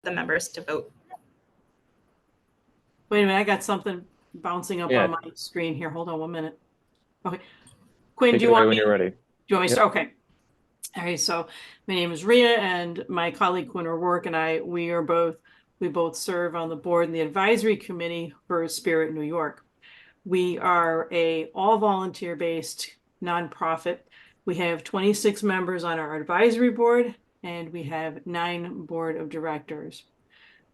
the members to vote. Wait a minute, I got something bouncing up Yeah. on my screen here. Hold on 1 minute. Okay. Quinn, Take do it you away want when me, you're ready. do you want me to Yep. start? Okay. All right, so my name is Ria, and my colleague Quinn O'Rourke and I, we both serve on the board and the advisory committee for Spirit New York. We are a all volunteer based nonprofit. We have 26 members on our advisory board, and we have 9 board of directors.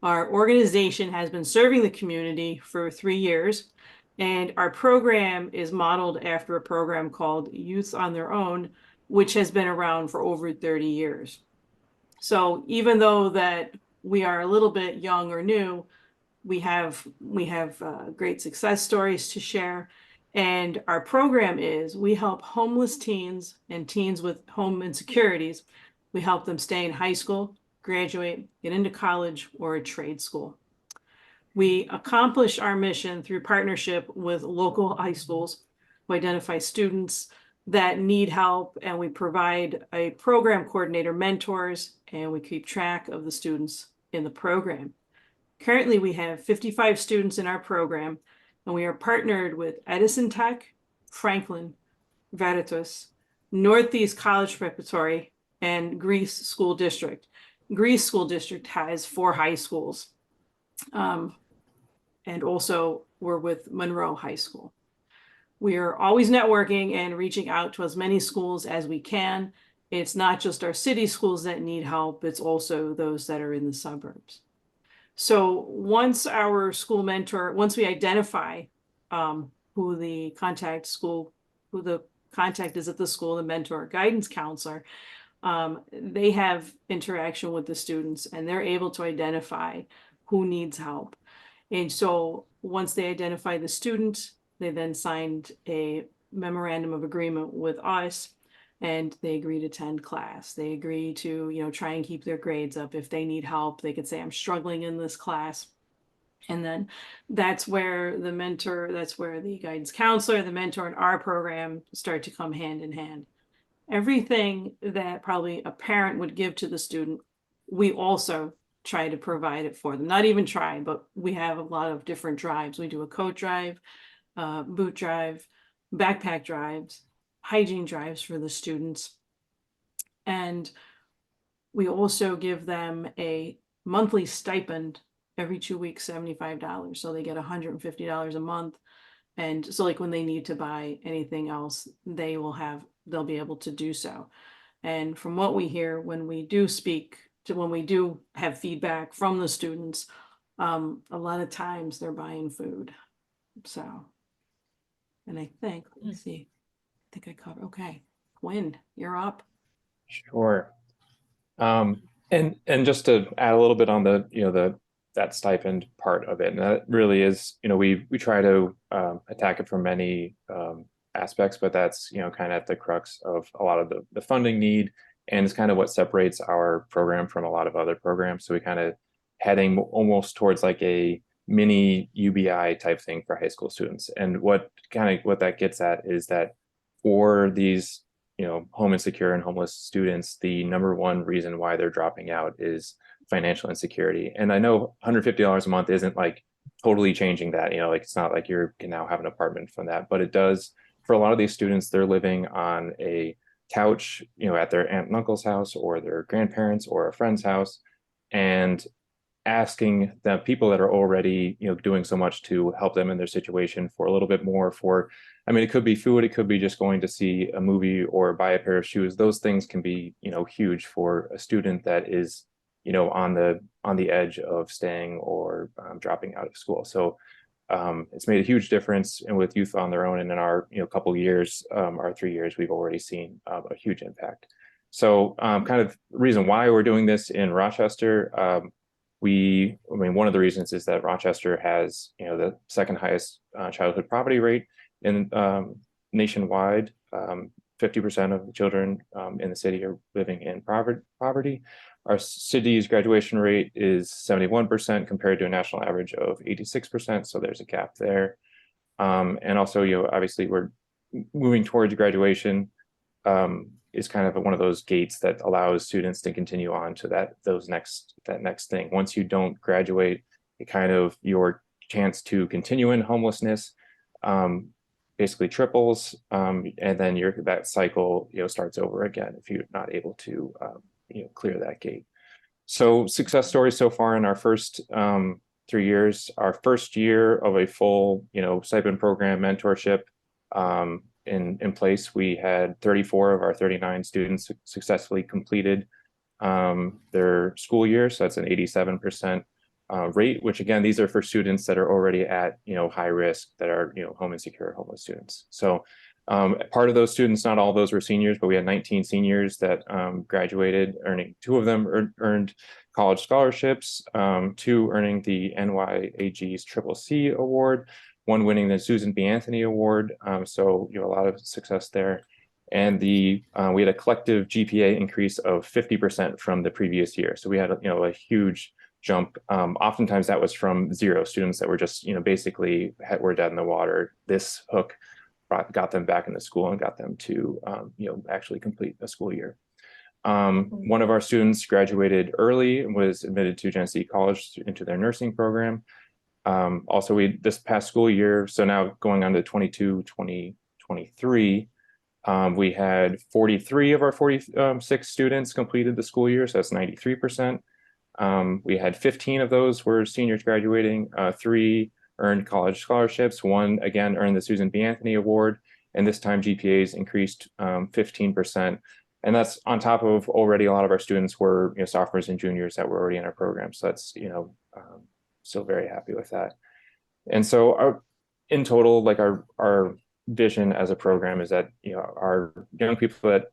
Our organization has been serving the community for 3 years, and our program is modeled after a program called Youth on Their Own, which has been around for over 30 years. So even though that we are a little bit young or new, we have great success stories to share. And our program is we help homeless teens and teens with home insecurities. We help them stay in high school, graduate, get into college or a trade school. We accomplish our mission through partnership with local high schools who identify students that need help, and we provide a program coordinator, mentors, and we keep track of the students in the program. Currently, we have 55 students in our program, and we are partnered with Edison Tech, Franklin, Veritas, Northeast College Preparatory, and Greece School District. Greece School District has 4 high schools. And also we're with Monroe High School. We are always networking and reaching out to as many schools as we can. It's not just our city schools that need help, it's also those that are in the suburbs. So once we identify who the contact is at the school, the mentor, guidance counselor, they have interaction with the students and they're able to identify who needs help. And so once they identify the student, they then signed a memorandum of agreement with us, and they agree to attend class. They agree to, try and keep their grades up. If they need help, they could say, I'm struggling in this class. And then that's where the guidance counselor, the mentor, and our program start to come hand in hand. Everything that probably a parent would give to the student, we also try to provide it for them. Not even try, but we have a lot of different drives. We do a coat drive, boot drive, backpack drives, hygiene drives for the students. And we also give them a monthly stipend every 2 weeks, $75. So they get $150 a month. And so like when they need to buy anything else, they'll be able to do so. And from what we hear, when we do have feedback from the students, a lot of times they're buying food. So, and I think, I think I covered, okay. Quinn, you're up. Sure. And just to add a little bit on that stipend part of it, and that really is, we try to attack it from many aspects, but that's kind of at the crux of a lot of the funding need, and it's kind of what separates our program from a lot of other programs. So we kind of heading almost towards like a mini UBI type thing for high school students. And what that gets at is that for these home insecure and homeless students, the number one reason why they're dropping out is financial insecurity. And I know $150 a month isn't like totally changing that, like it's not like you can now have an apartment from that, but it does for a lot of these students. They're living on a couch, at their aunt and uncle's house or their grandparents or a friend's house, and asking the people that are already doing so much to help them in their situation for a little bit more. It could be food, it could be just going to see a movie or buy a pair of shoes. Those things can be huge for a student that is on the edge of staying or dropping out of school. So it's made a huge difference, and with Youth on Their Own, and in our couple years, our 3 years, we've already seen a huge impact. So kind of the reason why we're doing this in Rochester, one of the reasons is that Rochester has, the second highest childhood poverty rate in nationwide. 50% of the children in the city are living in poverty. Our city's graduation rate is 71% compared to a national average of 86%. So there's a gap there. And also, obviously we're moving towards graduation. is kind of one of those gates that allows students to continue on to that next thing. Once you don't graduate, it kind of your chance to continue in homelessness basically triples, and then that cycle starts over again if you're not able to clear that gate. So success stories so far in our first 3 years. Our first year of a full stipend program mentorship in place, we had 34 of our 39 students successfully completed their school year. So that's an 87% rate, which again, these are for students that are already at high risk, that are home insecure, homeless students. So part of those students, not all of those were seniors, but we had 19 seniors that graduated, earning, 2 of them earned college scholarships, 2 earning the NYAG's CCC award, 1 winning the Susan B. Anthony Award. So a lot of success there. And we had a collective GPA increase of 50% from the previous year. So we had a huge jump. Oftentimes that was from 0 students that were just basically were dead in the water. This hook got them back into school and got them to actually complete a school year. One of our students graduated early and was admitted to Genesee College into their nursing program. Also, this past school year, so now going on to 2023, we had 43 of our 46 students completed the school year, so that's 93%. We had 15 of those were seniors graduating, 3 earned college scholarships, 1 again earned the Susan B. Anthony Award, and this time GPAs increased 15%. And that's on top of already a lot of our students were sophomores and juniors that were already in our program. So that's still very happy with that. And so in total, like our vision as a program is that our young people that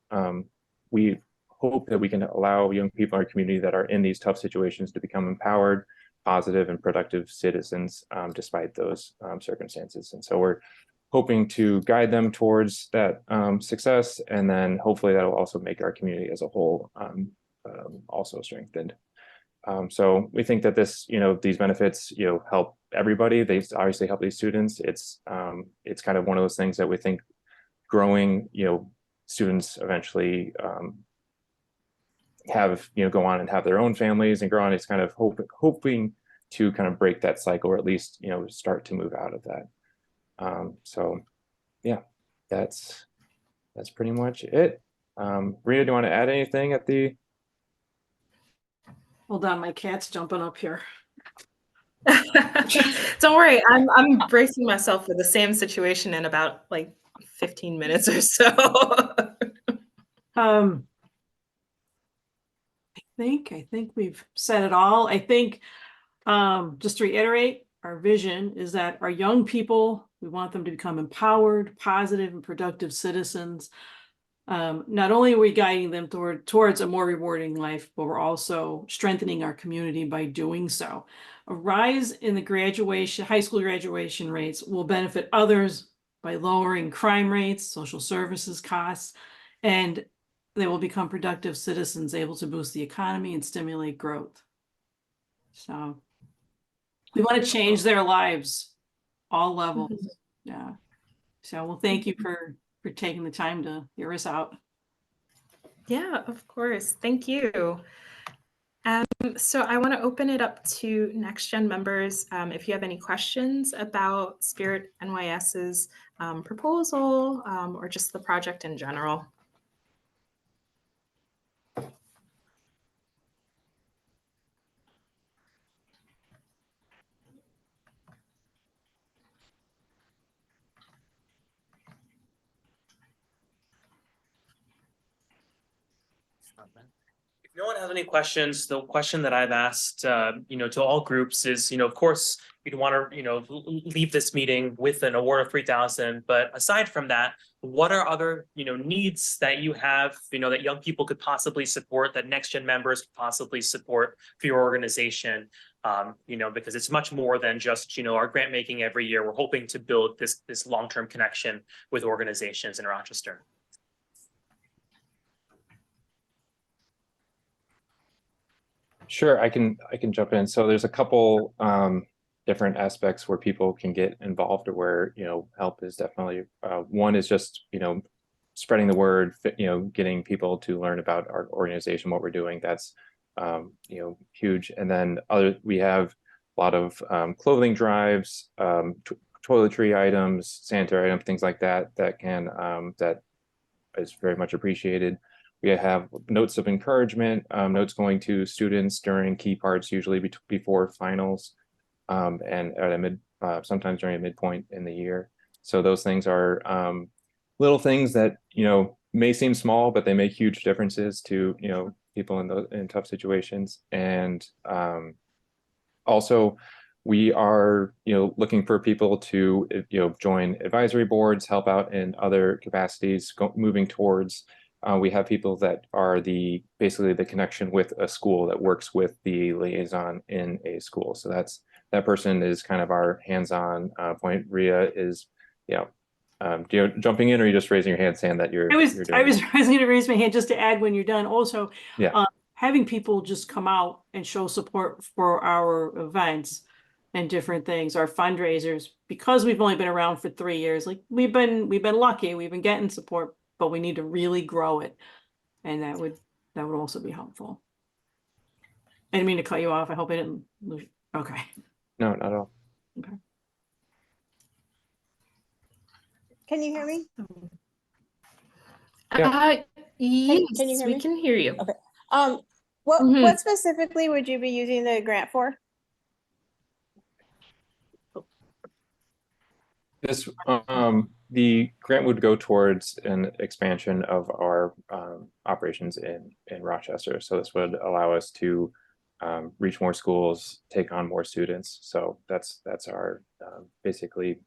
we hope that we can allow young people in our community that are in these tough situations to become empowered, positive, and productive citizens despite those circumstances. And so we're hoping to guide them towards that success, and then hopefully that will also make our community as a whole also strengthened. So we think that these benefits help everybody. They obviously help these students. It's kind of one of those things that we think growing students eventually have go on and have their own families and grow on. It's kind of hoping to kind of break that cycle, or at least start to move out of that. So yeah, that's pretty much it. Rita, do you want to add anything at the? Hold on, my cat's jumping up here. Don't worry, I'm bracing myself for the same situation in about like 15 minutes or so. I think we've said it all. I think just to reiterate, our vision is that our young people, we want them to become empowered, positive, and productive citizens. Not only are we guiding them towards a more rewarding life, but we're also strengthening our community by doing so. A rise in the high school graduation rates will benefit others by lowering crime rates, social services costs, and they will become productive citizens able to boost the economy and stimulate growth. So we want to change their lives, all levels. Yeah. So well, thank you for taking the time to hear us out. Yeah, of course. Thank you. So I want to open it up to NextGen members. If you have any questions about Spirit NYS's proposal or just the project in general. If no one has any questions, the question that I've asked, to all groups is, of course, we'd want to, leave this meeting with an award of 3,000. But aside from that, what are other, needs that you have, that young people could possibly support, that NextGen members could possibly support for your organization? Because it's much more than just, our grant making every year. We're hoping to build this long-term connection with organizations in Rochester. Sure, I can jump in. So there's a couple different aspects where people can get involved, or where help is definitely one is just spreading the word, getting people to learn about our organization, what we're doing. That's huge. And then we have a lot of clothing drives, toiletry items, sanitary items, things like that that is very much appreciated. We have notes of encouragement, notes going to students during key parts, usually before finals, and at sometimes during a midpoint in the year. So those things are little things that may seem small, but they make huge differences to people in tough situations. And also, we are looking for people to join advisory boards, help out in other capacities, moving towards. We have people that are basically the connection with a school that works with the liaison in a school. So that person is kind of our hands-on point. Ria is, jumping in, or are you just raising your hand saying that you're doing I was going to raise my hand just to add when you're done. Also, having people just come out and show support for our events and different things, our fundraisers, because we've only been around for 3 years. Like we've been lucky, we've been getting support, but we need to really grow it, and that would also be helpful. I didn't mean to cut you off. I hope I didn't lose. Okay. No, not at all. Okay. Can you hear me? Yes, Can you hear we me? can hear you. Okay. What specifically would you be using the grant for? This the grant would go towards an expansion of our operations in Rochester. So this would allow us to reach more schools, take on more students. So that's our basically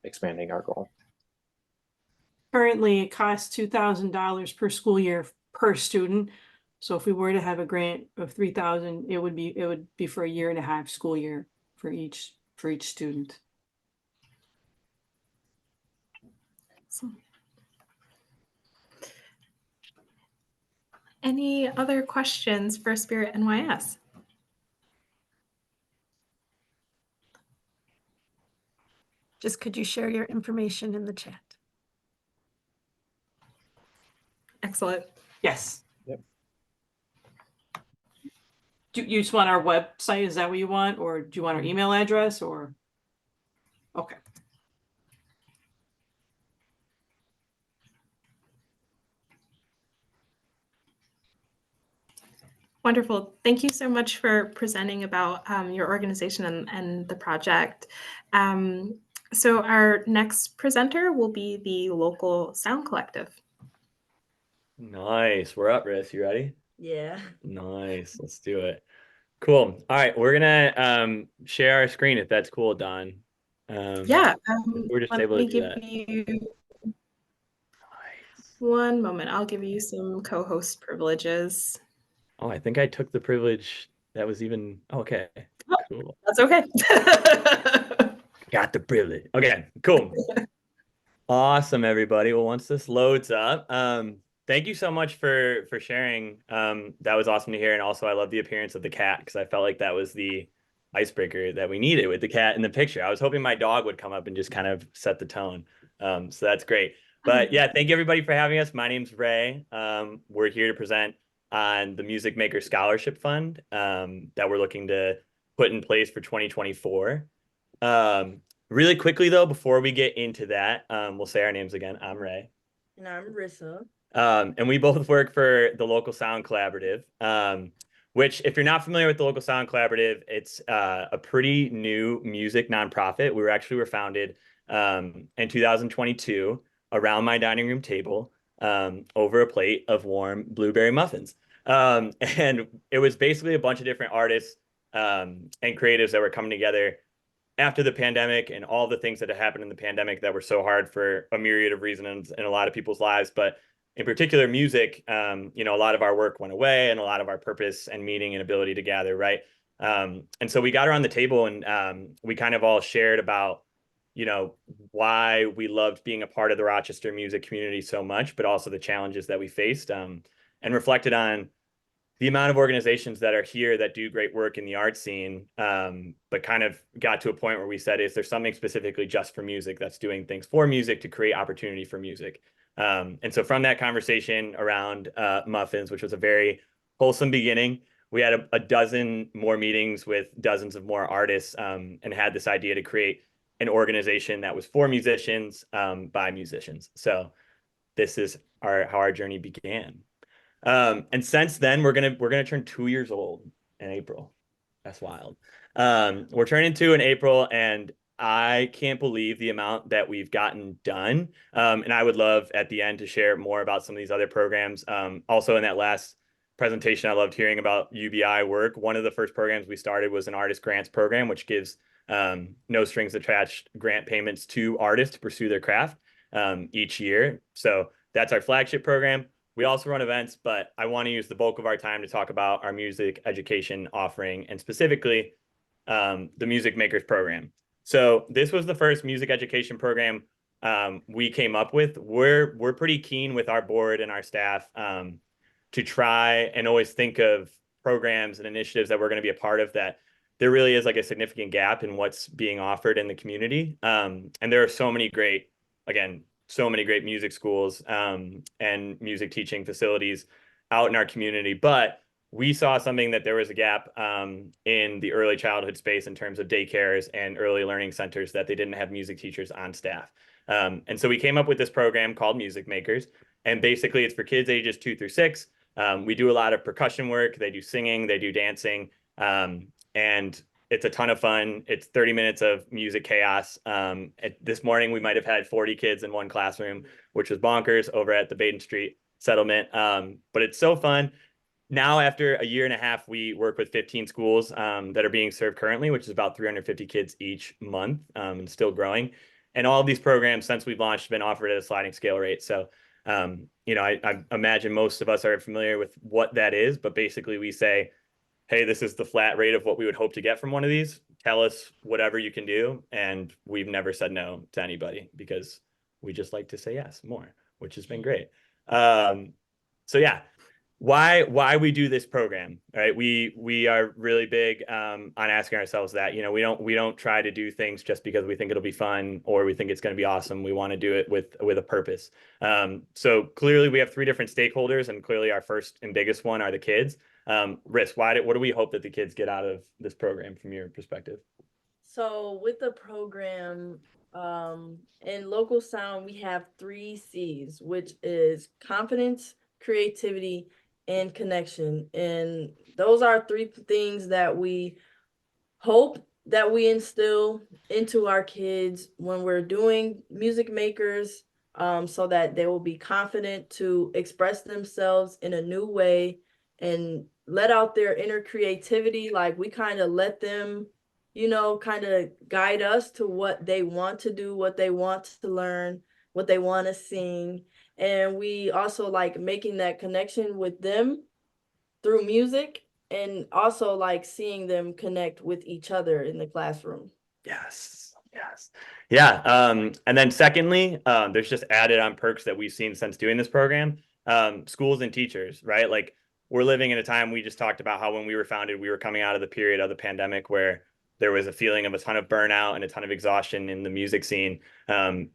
expanding our goal. Currently, it costs $2,000 per school year per student. So if we were to have a grant of $3,000, it would be for a 1.5 year school year for each student. Any other questions for Spirit NYS? Just could you share your information in the chat? Excellent. Yes. Yep. Do you just want our website? Is that what you want? Or do you want our email address or? Okay. Wonderful. Thank you so much for presenting about your organization and the project. So our next presenter will be the local sound collective. Nice. We're up, Riss. You ready? Yeah. Nice. Let's do it. Cool. All right. We're gonna share our screen if that's cool, Don. Yeah. We're just Let able to me do give that. you Nice. one moment. I'll give you some co-host privileges. Oh, I think I took the privilege. That was even okay. Oh, Cool. that's okay. Got the privilege. Okay, cool. Awesome, everybody. Well, once this loads up, thank you so much for sharing. That was awesome to hear. And also I love the appearance of the cat because I felt like that was the icebreaker that we needed with the cat in the picture. I was hoping my dog would come up and just kind of set the tone. So that's great. But yeah, thank you everybody for having us. My name's Ray. We're here to present on the Music Maker Scholarship Fund that we're looking to put in place for 2024. Really quickly though, before we get into that, we'll say our names again. I'm Ray. And I'm Rissa. And we both work for the Local Sound Collaborative, which if you're not familiar with the Local Sound Collaborative, it's a pretty new music nonprofit. We were founded in 2022 around my dining room table over a plate of warm blueberry muffins. And it was basically a bunch of different artists and creatives that were coming together after the pandemic and all the things that had happened in the pandemic that were so hard for a myriad of reasons in a lot of people's lives. But in particular, music, a lot of our work went away and a lot of our purpose and meaning and ability to gather, right? And so we got around the table and we kind of all shared about, why we loved being a part of the Rochester music community so much, but also the challenges that we faced and reflected on the amount of organizations that are here that do great work in the art scene, but kind of got to a point where we said, is there something specifically just for music that's doing things for music to create opportunity for music? And so from that conversation around muffins, which was a very wholesome beginning, we had a dozen more meetings with dozens of more artists, and had this idea to create an organization that was for musicians, by musicians. So this is how our journey began. And since then, we're gonna turn 2 years old in April. That's wild. We're turning 2 in April, and I can't believe the amount that we've gotten done. And I would love at the end to share more about some of these other programs. Also, in that last presentation, I loved hearing about UBI work. One of the first programs we started was an artist grants program, which gives no strings attached grant payments to artists to pursue their craft each year. So that's our flagship program. We also run events, but I want to use the bulk of our time to talk about our music education offering, and specifically the Music Makers program. So this was the first music education program we came up with. We're pretty keen with our board and our staff to try and always think of programs and initiatives that we're going to be a part of, that there really is like a significant gap in what's being offered in the community. And there are so many great music schools and music teaching facilities out in our community. But we saw something, that there was a gap in the early childhood space in terms of daycares and early learning centers, that they didn't have music teachers on staff. And so we came up with this program called Music Makers. And basically it's for kids ages 2 through 6. We do a lot of percussion work. They do singing, they do dancing. And it's a ton of fun. It's 30 minutes of music chaos. This morning, we might have had 40 kids in one classroom, which was bonkers, over at the Baden Street settlement. But it's so fun. Now, after a year and a half, we work with 15 schools that are being served currently, which is about 350 kids each month, and still growing. And all of these programs, since we've launched, have been offered at a sliding scale rate. So, I imagine most of us are familiar with what that is, but basically we say, hey, this is the flat rate of what we would hope to get from one of these. Tell us whatever you can do. And we've never said no to anybody, because we just like to say yes more, which has been great. So yeah, why we do this program, right? We are really big on asking ourselves that, we don't try to do things just because we think it'll be fun or we think it's going to be awesome. We want to do it with a purpose. So clearly we have 3 different stakeholders, and clearly our first and biggest one are the kids. Riss, what do we hope that the kids get out of this program from your perspective? So with the program, in local sound, we have 3 C's, which is confidence, creativity, and connection. And those are 3 things that we hope that we instill into our kids when we're doing Music Makers, so that they will be confident to express themselves in a new way and let out their inner creativity. Like, we kind of let them, kind of guide us to what they want to do, what they want to learn, what they want to sing. And we also like making that connection with them through music, and also like seeing them connect with each other in the classroom. Yes. Yeah. And then secondly, there's just added on perks that we've seen since doing this program. Schools and teachers, right? Like, we're living in a time, we just talked about how when we were founded, we were coming out of the period of the pandemic where there was a feeling of a ton of burnout and a ton of exhaustion in the music scene. And,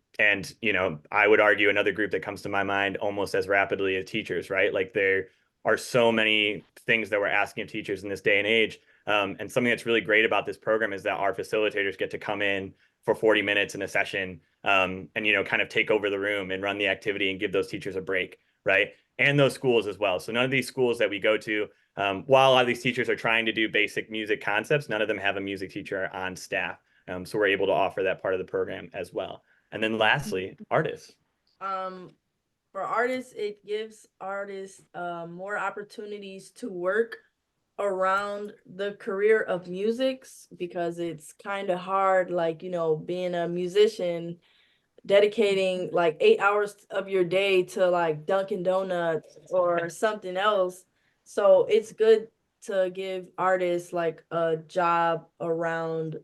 I would argue another group that comes to my mind almost as rapidly as teachers, right? Like, there are so many things that we're asking of teachers in this day and age. And something that's really great about this program is that our facilitators get to come in for 40 minutes in a session, and, kind of take over the room and run the activity and give those teachers a break, right? And those schools as well. So none of these schools that we go to, while a lot of these teachers are trying to do basic music concepts, none of them have a music teacher on staff. So we're able to offer that part of the program as well. And then lastly, artists. For artists, it gives artists more opportunities to work around the career of music, because it's kind of hard, like, being a musician, dedicating like 8 hours of your day to like Dunkin' Donuts or something else. So it's good to give artists like a job around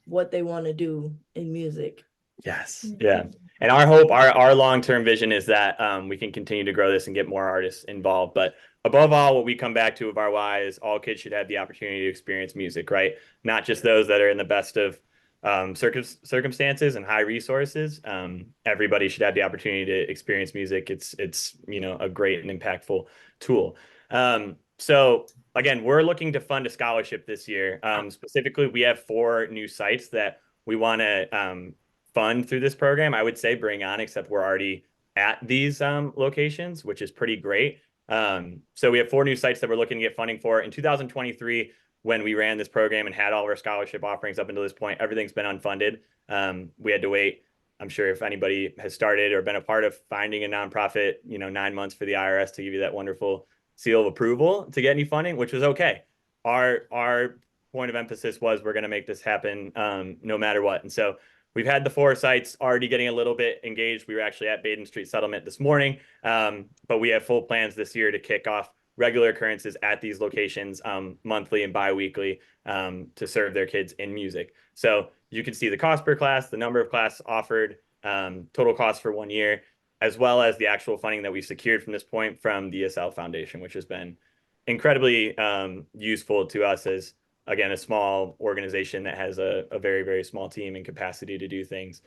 what they want to do in music. Yes. Yeah. And our hope, our long-term vision is that we can continue to grow this and get more artists involved. But above all, what we come back to of our why is all kids should have the opportunity to experience music, right? Not just those that are in the best of circumstances and high resources, everybody should have the opportunity to experience music. It's a great and impactful tool. So again, we're looking to fund a scholarship this year. Specifically, we have 4 new sites that we want to fund through this program. I would say bring on, except we're already at these locations, which is pretty great. So we have 4 new sites that we're looking to get funding for. In 2023, when we ran this program and had all of our scholarship offerings up until this point, everything's been unfunded. We had to wait. I'm sure if anybody has started or been a part of finding a nonprofit, 9 months for the IRS to give you that wonderful seal of approval to get any funding, which was okay. Our point of emphasis was we're going to make this happen no matter what. And so we've had the 4 sites already getting a little bit engaged. We were actually at Baden Street Settlement this morning, but we have full plans this year to kick off regular occurrences at these locations monthly and bi-weekly to serve their kids in music. So you can see the cost per class, the number of classes offered, total cost for 1 year, as well as the actual funding that we've secured from this point from the ESL Foundation, which has been incredibly useful to us as, again, a small organization that has a very, very small team and capacity to do things.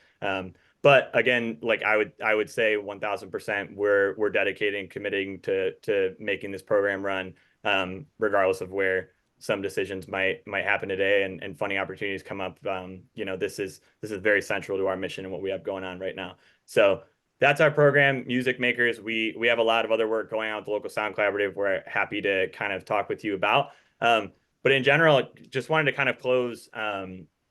But again, like I would say 1000%, we're dedicated and committing to making this program run, regardless of where some decisions might happen today and funding opportunities come up. This is very central to our mission and what we have going on right now. So that's our program, Music Makers. We have a lot of other work going on with the Local Sound Collaborative. We're happy to kind of talk with you about. But in general, just wanted to kind of close.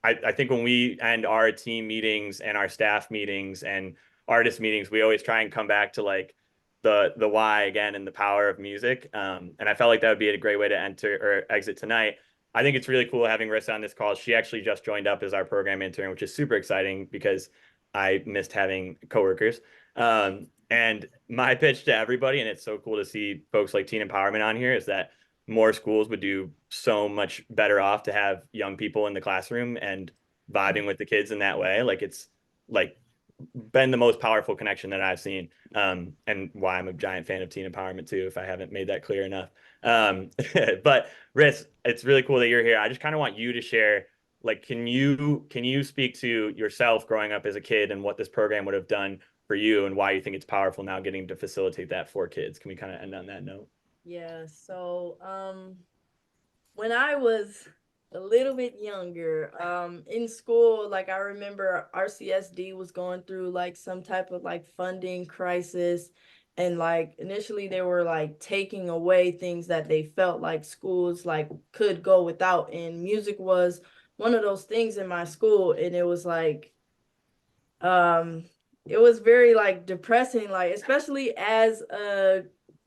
I think when we end our team meetings and our staff meetings and artist meetings, we always try and come back to like the why again and the power of music. And I felt like that would be a great way to enter or exit tonight. I think it's really cool having Rissa on this call. She actually just joined up as our program intern, which is super exciting because I missed having coworkers. And my pitch to everybody, and it's so cool to see folks like Teen Empowerment on here, is that more schools would do so much better off to have young people in the classroom and vibing with the kids in that way. Like it's like been the most powerful connection that I've seen, and why I'm a giant fan of Teen Empowerment too, if I haven't made that clear enough. But Riss, it's really cool that you're here. I just kind of want you to share, like, can you speak to yourself growing up as a kid and what this program would have done for you and why you think it's powerful now getting to facilitate that for kids? Can we kind of end on that note? Yeah, so when I was a little bit younger, in school, like I remember RCSD was going through like some type of like funding crisis, and like initially they were like taking away things that they felt like schools like could go without, and music was one of those things in my school. And it was like it was very like depressing, like especially as a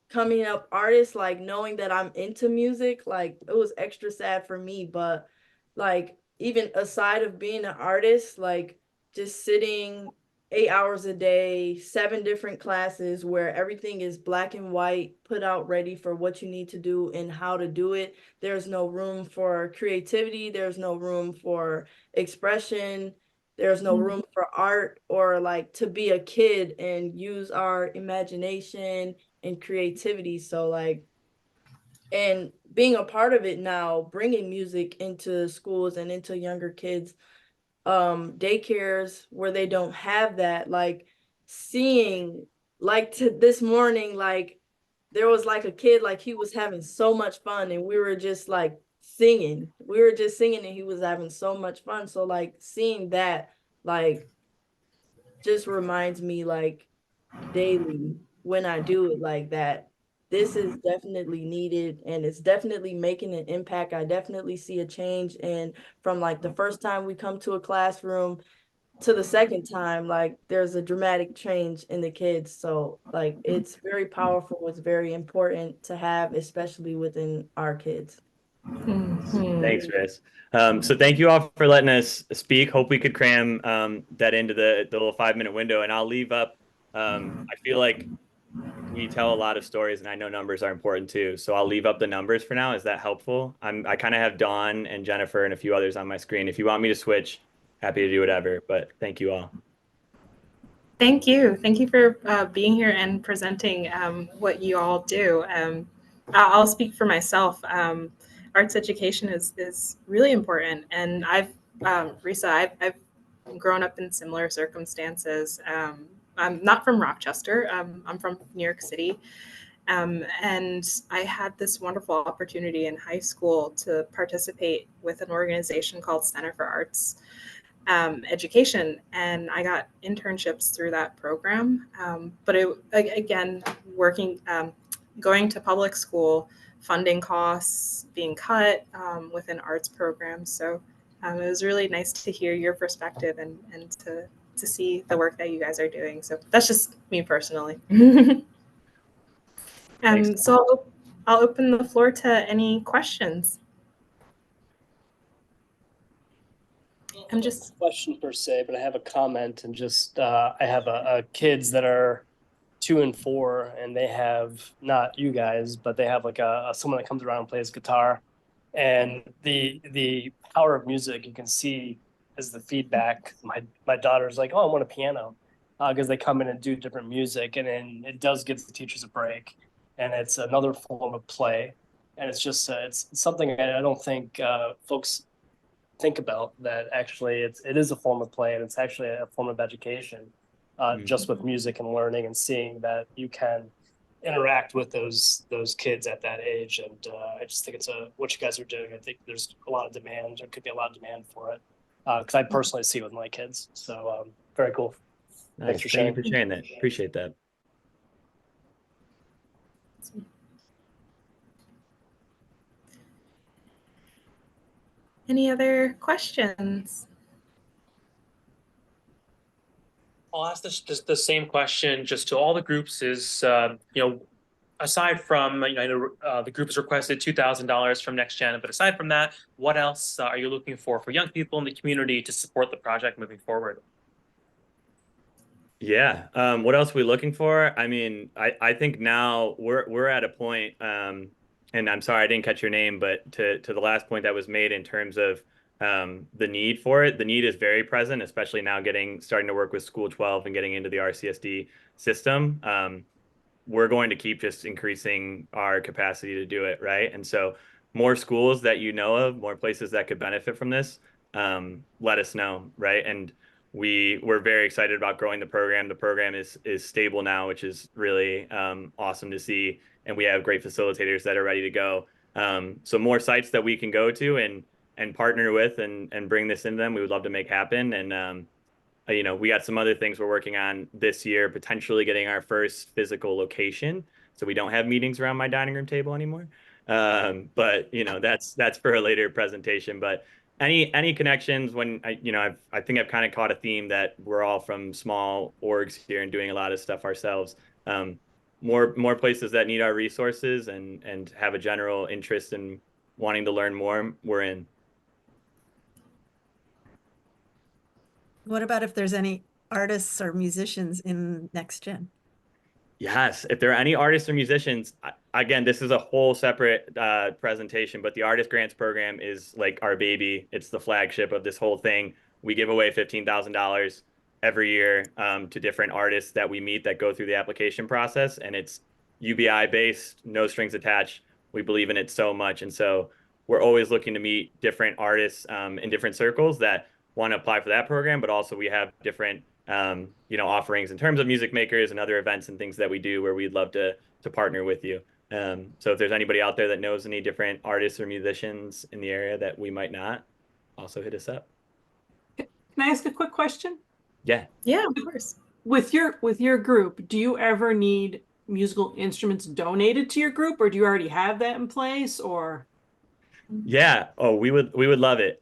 coming up artist, like knowing that I'm into music, like it was extra sad for me. But like even aside of being an artist, like just sitting 8 hours a day, 7 different classes where everything is black and white, put out ready for what you need to do and how to do it. There's no room for creativity. There's no room for expression. There's no room for art or like to be a kid and use our imagination and creativity. So like, and being a part of it now, bringing music into schools and into younger kids, daycares where they don't have that, like seeing like this morning, like there was like a kid, like he was having so much fun and we were just like singing. We were just singing and he was having so much fun. So like seeing that, like just reminds me like daily when I do it like that, this is definitely needed and it's definitely making an impact. I definitely see a change. And from like the first time we come to a classroom to the second time, like there's a dramatic change in the kids. So like it's very powerful. It's very important to have, especially within our kids. Thanks, Chris. So thank you all for letting us speak. Hope we could cram that into the little 5-minute window, and I'll leave up. I feel like we tell a lot of stories, and I know numbers are important too. So I'll leave up the numbers for now. Is that helpful? I kind of have Dawn and Jennifer and a few others on my screen. If you want me to switch, happy to do whatever. But thank you all. Thank you. Thank you for being here and presenting what you all do. I'll speak for myself. Arts education is really important, and I've Risa, I've grown up in similar circumstances. I'm not from Rochester. I'm from New York City. And I had this wonderful opportunity in high school to participate with an organization called Center for Arts Education, and I got internships through that program. But again, going to public school, funding costs being cut within arts programs. So it was really nice to hear your perspective and to see the work that you guys are doing. So that's just me personally. So I'll open the floor to any questions. I'm just a question per se, but I have a comment and just I have a kids that are 2 and 4, and they have not you guys, but they have like someone that comes around and plays guitar, and the power of music you can see as the feedback. My daughter's like, oh, I want a piano, because they come in and do different music, and then it does give the teachers a break, and it's another form of play, and it's just it's something I don't think folks think about, that actually it is a form of play, and it's actually a form of education, just with music and learning and seeing that you can interact with those kids at that age. And I just think it's what you guys are doing. I think there's a lot of demand. There could be a lot of demand for it, because I personally see it with my kids. So very cool. Nice. Thanks for Thank you sharing. for sharing that. Appreciate that. Any other questions? I'll ask just the same question just to all the groups is, aside from, the group has requested $2,000 from NextGen, but aside from that, what else are you looking for young people in the community to support the project moving forward? Yeah. What else are we looking for? I mean, I think now we're at a point, and I'm sorry I didn't catch your name, but to the last point that was made in terms of the need for it, the need is very present, especially now starting to work with School 12 and getting into the RCSD system. We're going to keep just increasing our capacity to do it, right? And so more schools that you know of, more places that could benefit from this, let us know, right? And we're very excited about growing the program. The program is stable now, which is really awesome to see. And we have great facilitators that are ready to go. So more sites that we can go to and partner with and bring this into them, we would love to make happen. And we got some other things we're working on this year, potentially getting our first physical location, so we don't have meetings around my dining room table anymore. But that's for a later presentation. But any connections, when I think I've kind of caught a theme that we're all from small orgs here and doing a lot of stuff ourselves. More places that need our resources and have a general interest in wanting to learn more, we're in. What about if there's any artists or musicians in NextGen? Yes, if there are any artists or musicians, again, this is a whole separate presentation, but the Artist Grants Program is like our baby. It's the flagship of this whole thing. We give away $15,000 every year to different artists that we meet that go through the application process, and it's UBI based, no strings attached. We believe in it so much, and so we're always looking to meet different artists in different circles that want to apply for that program, but also we have different offerings in terms of music makers and other events and things that we do where we'd love to partner with you. So if there's anybody out there that knows any different artists or musicians in the area that we might not, also hit us up. Can I ask a quick question? Yeah. Yeah, of course. With your group, do you ever need musical instruments donated to your group, or do you already have that in place, or? Yeah. Oh, we would love it.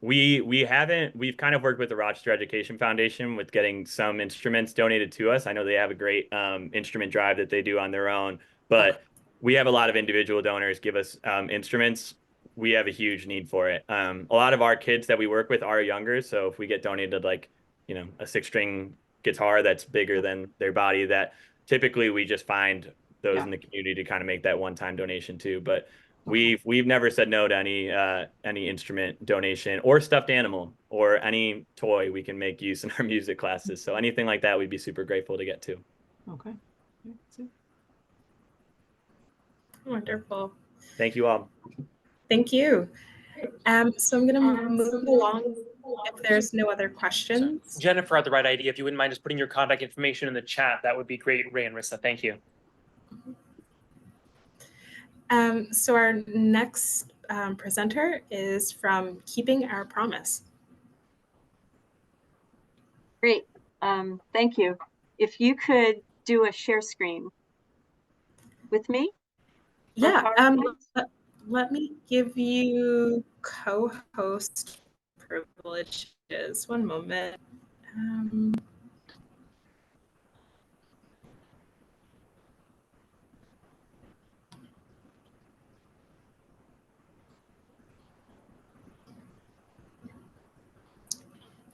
We've kind of worked with the Rochester Education Foundation with getting some instruments donated to us. I know they have a great instrument drive that they do on their own, but we have a lot of individual donors give us instruments. We have a huge need for it. A lot of our kids that we work with are younger, so if we get donated like, a 6-string guitar that's bigger than their body, that typically we just find those in the community to kind of make that one-time donation too. But we've never said no to any instrument donation or stuffed animal or any toy we can make use in our music classes. So anything like that, we'd be super grateful to get to. Okay. Wonderful. Thank you all. Thank you. So I'm going to move along if there's no other questions. Jennifer had the right idea. If you wouldn't mind just putting your contact information in the chat, that would be great, Ray and Rissa. Thank you. So our next presenter is from Keeping Our Promise. Great. Thank you. If you could do a share screen with me. Yeah. Let me give you co-host privileges. One moment.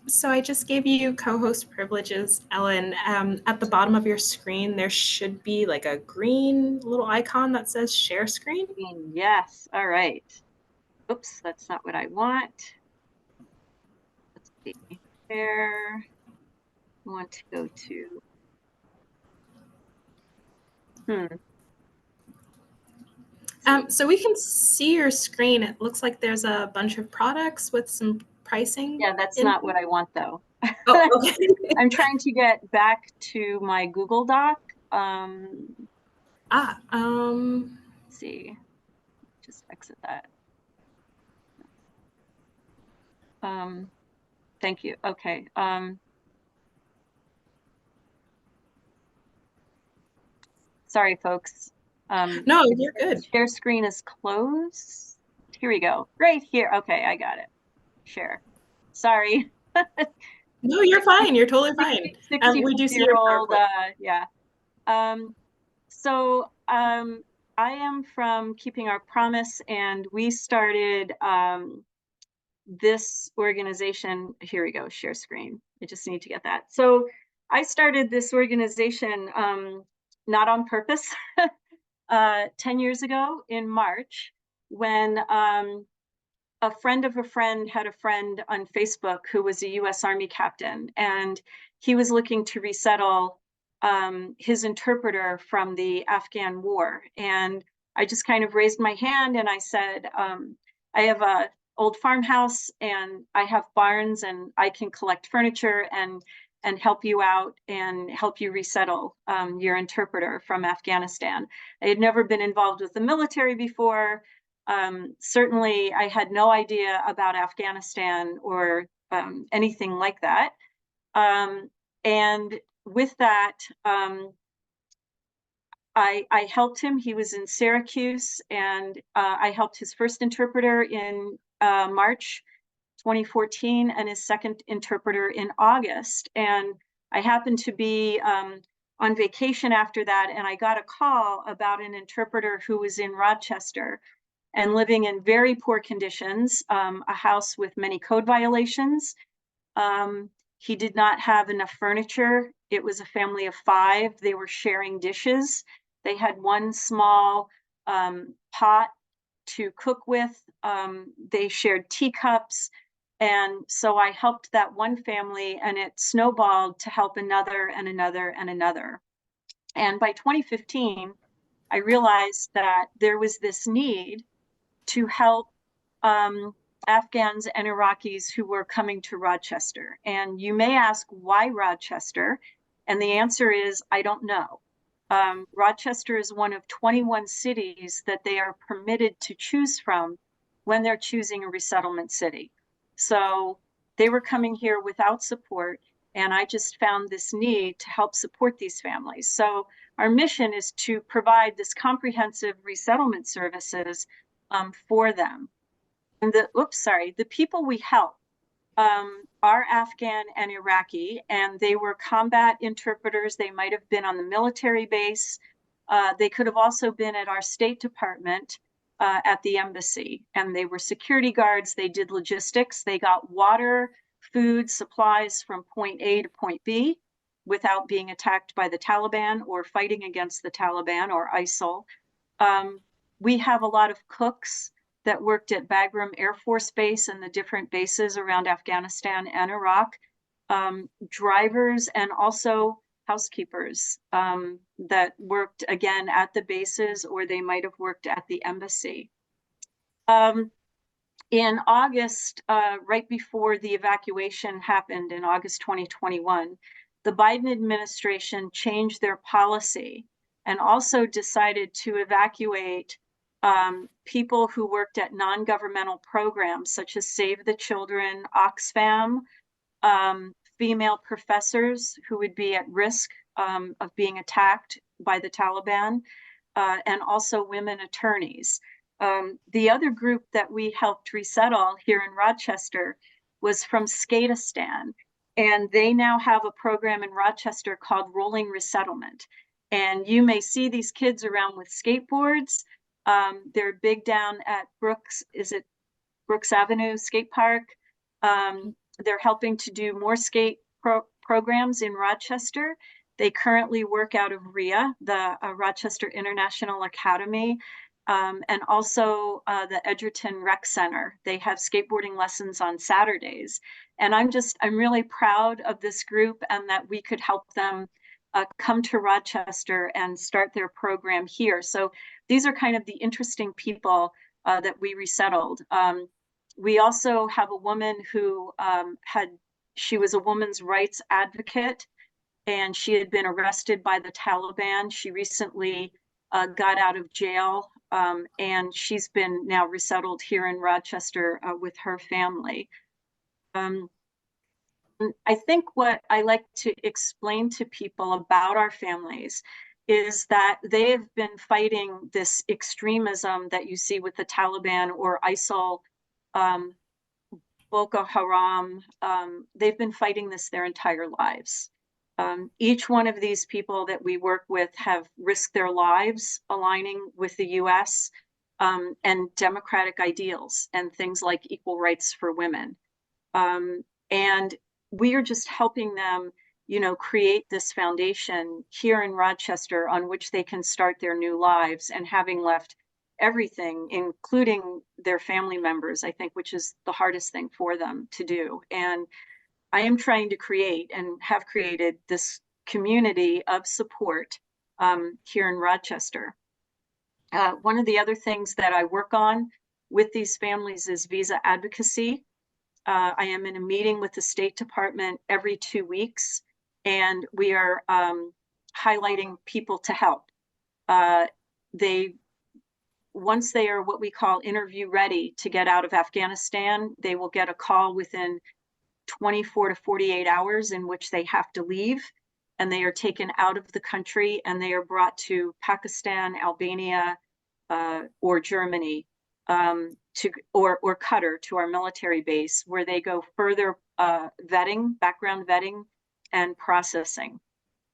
So I just gave you co-host privileges, Ellen. At the bottom of your screen, there should be like a green little icon that says share screen. Yes. All right. Oops, that's not what I want. Let's see. Share. I want to go to. So we can see your screen. It looks like there's a bunch of products with some pricing. Yeah, that's not what I want though. Oh, okay. I'm trying to get back to my Google Doc. Let's see. Just exit that. Thank you. Okay. Sorry, folks. No, you're good. Share screen is closed. Here we go. Right here. Okay, I got it. Share. Sorry. No, you're fine. You're totally fine. We do see your PowerPoint. Yeah. So I am from Keeping Our Promise, and we started this organization. Here we go. Share screen. I just need to get that. So I started this organization not on purpose 10 years ago in March, when a friend of a friend had a friend on Facebook who was a US Army captain, and he was looking to resettle his interpreter from the Afghan war. And I just kind of raised my hand and I said, I have a old farmhouse and I have barns and I can collect furniture and help you out and help you resettle your interpreter from Afghanistan. I had never been involved with the military before. Certainly, I had no idea about Afghanistan or anything like that. And with that, I helped him. He was in Syracuse, and I helped his first interpreter in March 2014 and his second interpreter in August. And I happened to be on vacation after that, and I got a call about an interpreter who was in Rochester and living in very poor conditions, a house with many code violations. He did not have enough furniture. It was a family of 5. They were sharing dishes. They had one small pot to cook with. They shared teacups. And so I helped that one family, and it snowballed to help another and another and another. And by 2015, I realized that there was this need to help Afghans and Iraqis who were coming to Rochester. And you may ask, why Rochester? And the answer is, I don't know. Rochester is one of 21 cities that they are permitted to choose from when they're choosing a resettlement city. So they were coming here without support, and I just found this need to help support these families. So our mission is to provide this comprehensive resettlement services for them. And the people we help are Afghan and Iraqi, and they were combat interpreters. They might have been on the military base. They could have also been at our State Department at the embassy, and they were security guards. They did logistics. They got water, food, supplies from point A to point B without being attacked by the Taliban or fighting against the Taliban or ISIL. We have a lot of cooks that worked at Bagram Air Force Base and the different bases around Afghanistan and Iraq, drivers, and also housekeepers that worked, again, at the bases, or they might have worked at the embassy. In August, right before the evacuation happened in August 2021, the Biden administration changed their policy and also decided to evacuate people who worked at non-governmental programs such as Save the Children, Oxfam, female professors who would be at risk of being attacked by the Taliban, and also women attorneys. The other group that we helped resettle here in Rochester was from Skatistan, and they now have a program in Rochester called Rolling Resettlement. And you may see these kids around with skateboards. They're big down at Brooks Avenue Skate Park. They're helping to do more skate programs in Rochester. They currently work out of RIA, the Rochester International Academy, and also the Edgerton Rec Center. They have skateboarding lessons on Saturdays. And I'm really proud of this group and that we could help them come to Rochester and start their program here. So these are kind of the interesting people that we resettled. We also have a woman who she was a women's rights advocate, and she had been arrested by the Taliban. She recently got out of jail, and she's been now resettled here in Rochester with her family. I think what I like to explain to people about our families is that they have been fighting this extremism that you see with the Taliban or ISIL, Boko Haram. They've been fighting this their entire lives. Each one of these people that we work with have risked their lives aligning with the US and democratic ideals and things like equal rights for women. And we are just helping them, create this foundation here in Rochester on which they can start their new lives, and having left everything, including their family members, I think, which is the hardest thing for them to do. And I am trying to create and have created this community of support here in Rochester. One of the other things that I work on with these families is visa advocacy. I am in a meeting with the State Department every 2 weeks, and we are highlighting people to help. Once they are what we call interview ready to get out of Afghanistan, they will get a call within 24 to 48 hours in which they have to leave, and they are taken out of the country and they are brought to Pakistan, Albania, or Germany, or Qatar, to our military base, where they go further background vetting and processing.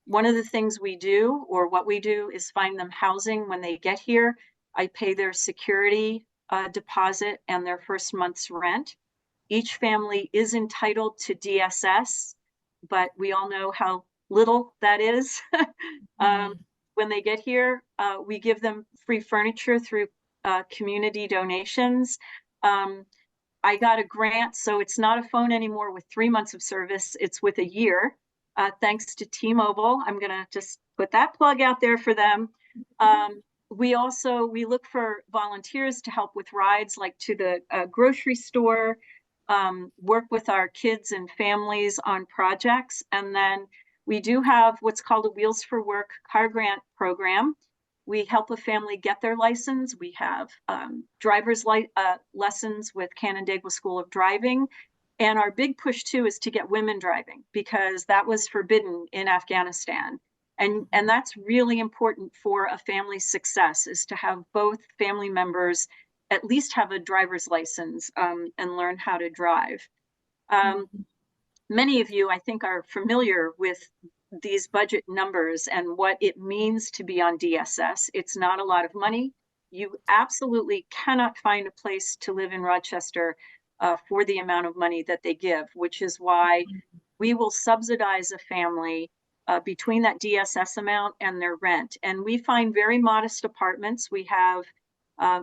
One of the things we do, or what we do, is find them housing when they get here. I pay their security deposit and their first month's rent. Each family is entitled to DSS, but we all know how little that is. When they get here, we give them free furniture through community donations. I got a grant, so it's not a phone anymore with 3 months of service. It's with a year, thanks to T-Mobile. I'm gonna just put that plug out there for them. We look for volunteers to help with rides, like to the grocery store, work with our kids and families on projects. And then we do have what's called a Wheels for Work car grant program. We help a family get their license. We have driver's lessons with Canandaigua School of Driving. And our big push too is to get women driving, because that was forbidden in Afghanistan. And that's really important for a family's success, is to have both family members at least have a driver's license and learn how to drive. Many of you, I think, are familiar with these budget numbers and what it means to be on DSS. It's not a lot of money. You absolutely cannot find a place to live in Rochester for the amount of money that they give, which is why we will subsidize a family between that DSS amount and their rent. And we find very modest apartments. We have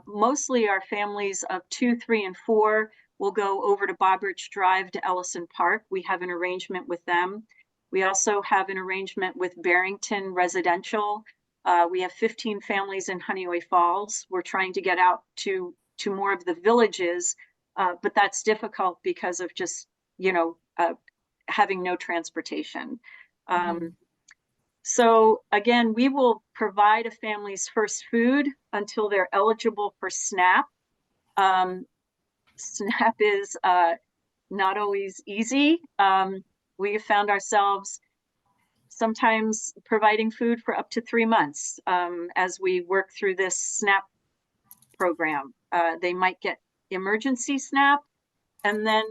mostly our families of 2, 3, and 4 will go over to Bobridge Drive to Ellison Park. We have an arrangement with them. We also have an arrangement with Barrington Residential. We have 15 families in Honeyway Falls. We're trying to get out to more of the villages but that's difficult because of just, having no transportation. So again, we will provide a family's first food until they're eligible for SNAP. SNAP is not always easy. We have found ourselves sometimes providing food for up to 3 months as we work through this SNAP program. They might get emergency SNAP, and then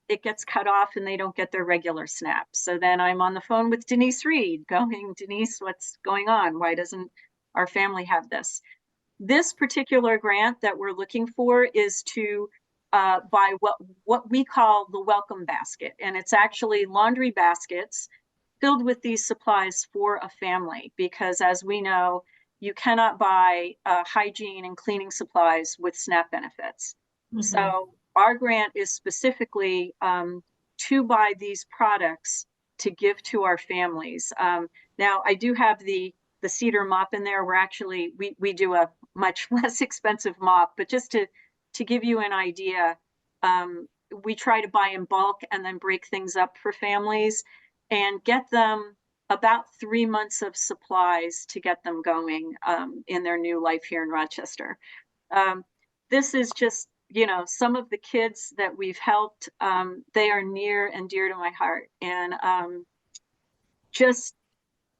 it gets cut off and they don't get their regular SNAP. So then I'm on the phone with Denise Reed going, Denise, what's going on? Why doesn't our family have this? This particular grant that we're looking for is to buy what we call the welcome basket. And it's actually laundry baskets filled with these supplies for a family, because as we know, you cannot buy hygiene and cleaning supplies with SNAP benefits. So our grant is specifically to buy these products to give to our families. Now, I do have the cedar mop in there. We're actually, we do a much less expensive mop, but just to give you an idea, we try to buy in bulk and then break things up for families and get them about 3 months of supplies to get them going in their new life here in Rochester. This is just, some of the kids that we've helped. They are near and dear to my heart. And just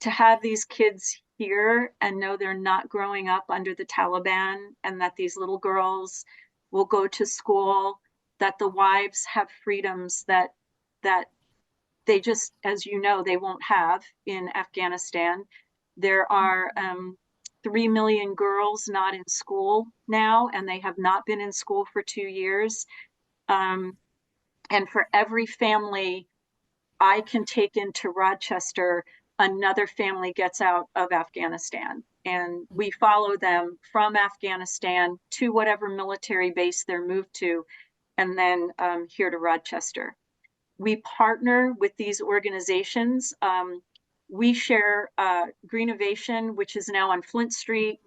to have these kids here and know they're not growing up under the Taliban, and that these little girls will go to school, that the wives have freedoms that they just, as you know, they won't have in Afghanistan. There are 3 million girls not in school now, and they have not been in school for 2 years. And for every family I can take into Rochester, another family gets out of Afghanistan. And we follow them from Afghanistan to whatever military base they're moved to, and then here to Rochester. We partner with these organizations. We share Greenovation, which is now on Flint Street.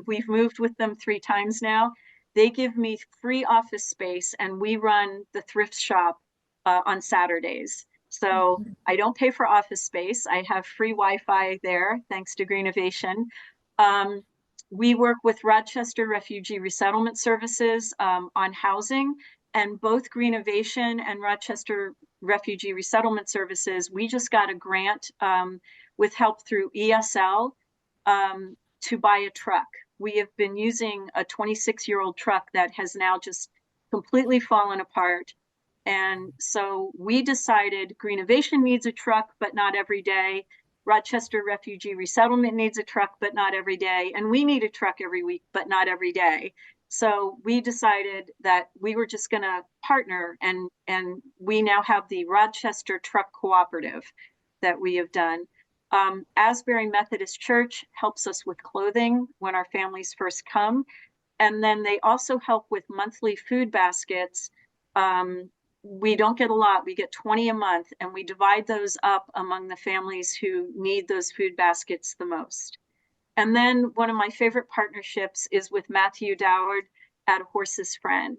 We've moved with them 3 times now. They give me free office space, and we run the thrift shop on Saturdays. So I don't pay for office space. I have free Wi-Fi there, thanks to Greenovation. We work with Rochester Refugee Resettlement Services on housing, and both Greenovation and Rochester Refugee Resettlement Services, we just got a grant with help through ESL to buy a truck. We have been using a 26-year-old truck that has now just completely fallen apart. And so we decided Greenovation needs a truck, but not every day. Rochester Refugee Resettlement needs a truck, but not every day. And we need a truck every week, but not every day. So we decided that we were just going to partner, and we now have the Rochester Truck Cooperative that we have done. Asbury Methodist Church helps us with clothing when our families first come. And then they also help with monthly food baskets. We don't get a lot, we get 20 a month, and we divide those up among the families who need those food baskets the most. And then one of my favorite partnerships is with Matthew Doward at A Horse's Friend.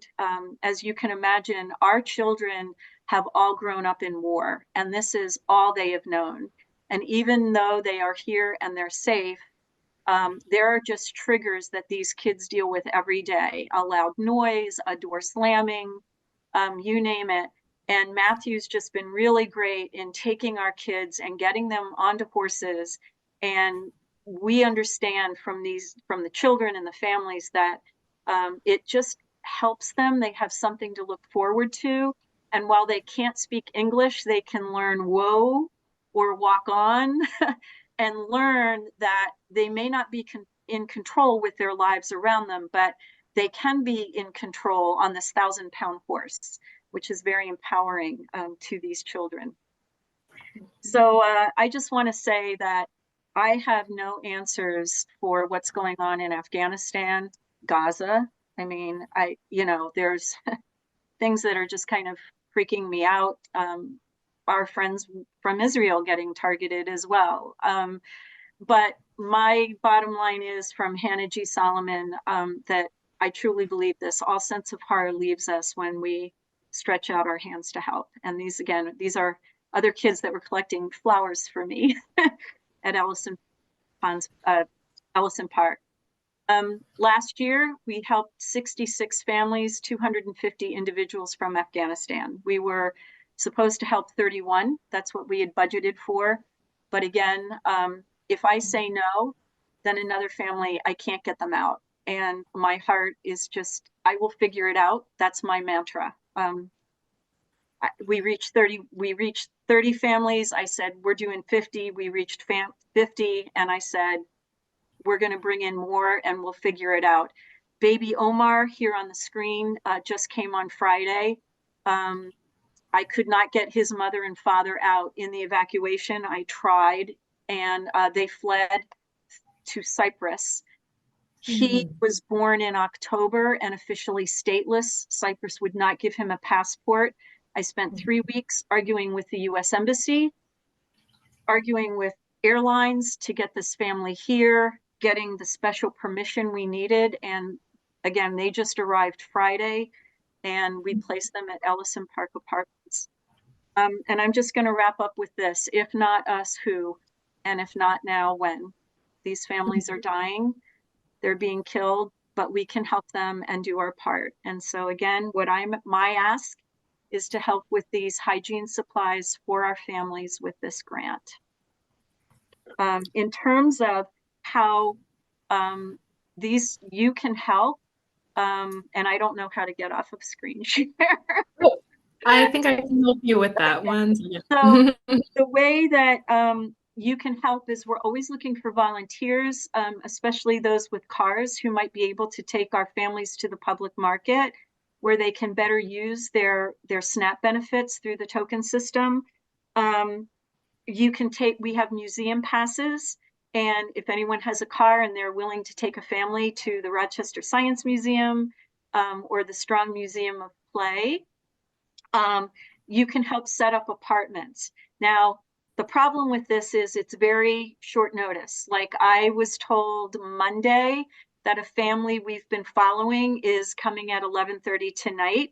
As you can imagine, our children have all grown up in war, and this is all they have known. And even though they are here and they're safe, there are just triggers that these kids deal with every day. A loud noise, a door slamming, you name it. And Matthew's just been really great in taking our kids and getting them onto horses. And we understand from the children and the families that it just helps them. They have something to look forward to. And while they can't speak English, they can learn whoa or walk on and learn that they may not be in control with their lives around them, but they can be in control on this 1,000-pound horse, which is very empowering to these children. So I just want to say that I have no answers for what's going on in Afghanistan, Gaza. I mean, there's things that are just kind of freaking me out. Our friends from Israel getting targeted as well. But my bottom line is from Hannah G. Solomon that I truly believe this. All sense of horror leaves us when we stretch out our hands to help. And these are other kids that were collecting flowers for me at Ellison Park. Last year, we helped 66 families, 250 individuals from Afghanistan. We were supposed to help 31. That's what we had budgeted for. But again, if I say no, then another family, I can't get them out. And my heart is just, I will figure it out. That's my mantra. We reached 30 families. I said, we're doing 50. We reached 50. And I said, we're going to bring in more and we'll figure it out. Baby Omar here on the screen just came on Friday. I could not get his mother and father out in the evacuation. I tried, and they fled to Cyprus. He was born in October and officially stateless. Cyprus would not give him a passport. I spent 3 weeks arguing with the US Embassy, arguing with airlines to get this family here, getting the special permission we needed. And again, they just arrived Friday, and we placed them at Ellison Park Apartments. And I'm just going to wrap up with this. If not us, who? And if not now, when? These families are dying, they're being killed, but we can help them and do our part. And so again, my ask is to help with these hygiene supplies for our families with this grant. In terms of how you can help, and I don't know how to get off of screen share. I think I can help you with that one. So the way that you can help is we're always looking for volunteers, especially those with cars who might be able to take our families to the public market where they can better use their SNAP benefits through the token system. We have museum passes, and if anyone has a car and they're willing to take a family to the Rochester Science Museum or the Strong Museum of Play, you can help set up apartments. Now, the problem with this is it's very short notice. Like, I was told Monday that a family we've been following is coming at 11:30 tonight.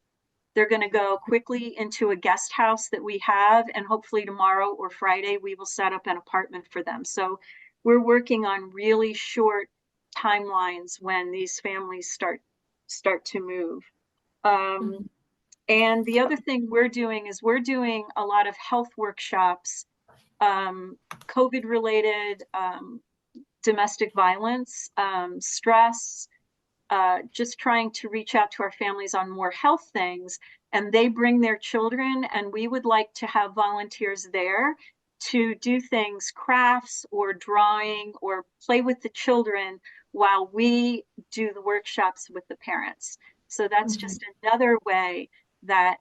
They're going to go quickly into a guest house that we have, and hopefully tomorrow or Friday we will set up an apartment for them. So we're working on really short timelines when these families start to move. And the other thing we're doing is we're doing a lot of health workshops, COVID related, domestic violence, stress, just trying to reach out to our families on more health things. And they bring their children, and we would like to have volunteers there to do things, crafts or drawing, or play with the children while we do the workshops with the parents. So that's just another way that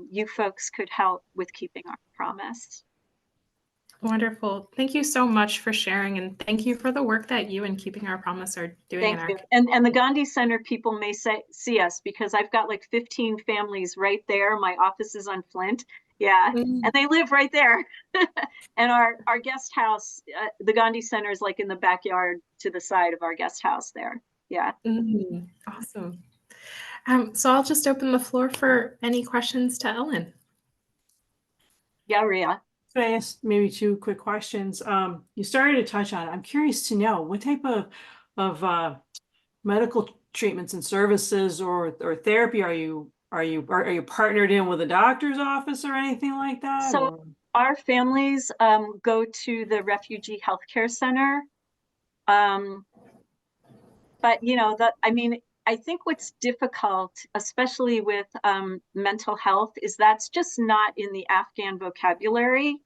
you folks could help with keeping our promise. Wonderful. Thank you so much for sharing, and thank you for the work that you and Keeping Our Promise are doing. Thank you. And the Gandhi Center people may see us, because I've got like 15 families right there. My office is on Flint. Yeah. And they live right there. And our guest house, the Gandhi Center is like in the backyard to the side of our guest house there. Yeah. Awesome. So I'll just open the floor for any questions to Ellen. Yeah, Rhea. Could I ask maybe 2 quick questions? You started to touch on it. I'm curious to know what type of medical treatments and services or therapy are you partnered in with a doctor's office or anything like that? So our families go to the Refugee Healthcare Center. But I think what's difficult, especially with mental health, is that's just not in the Afghan vocabulary.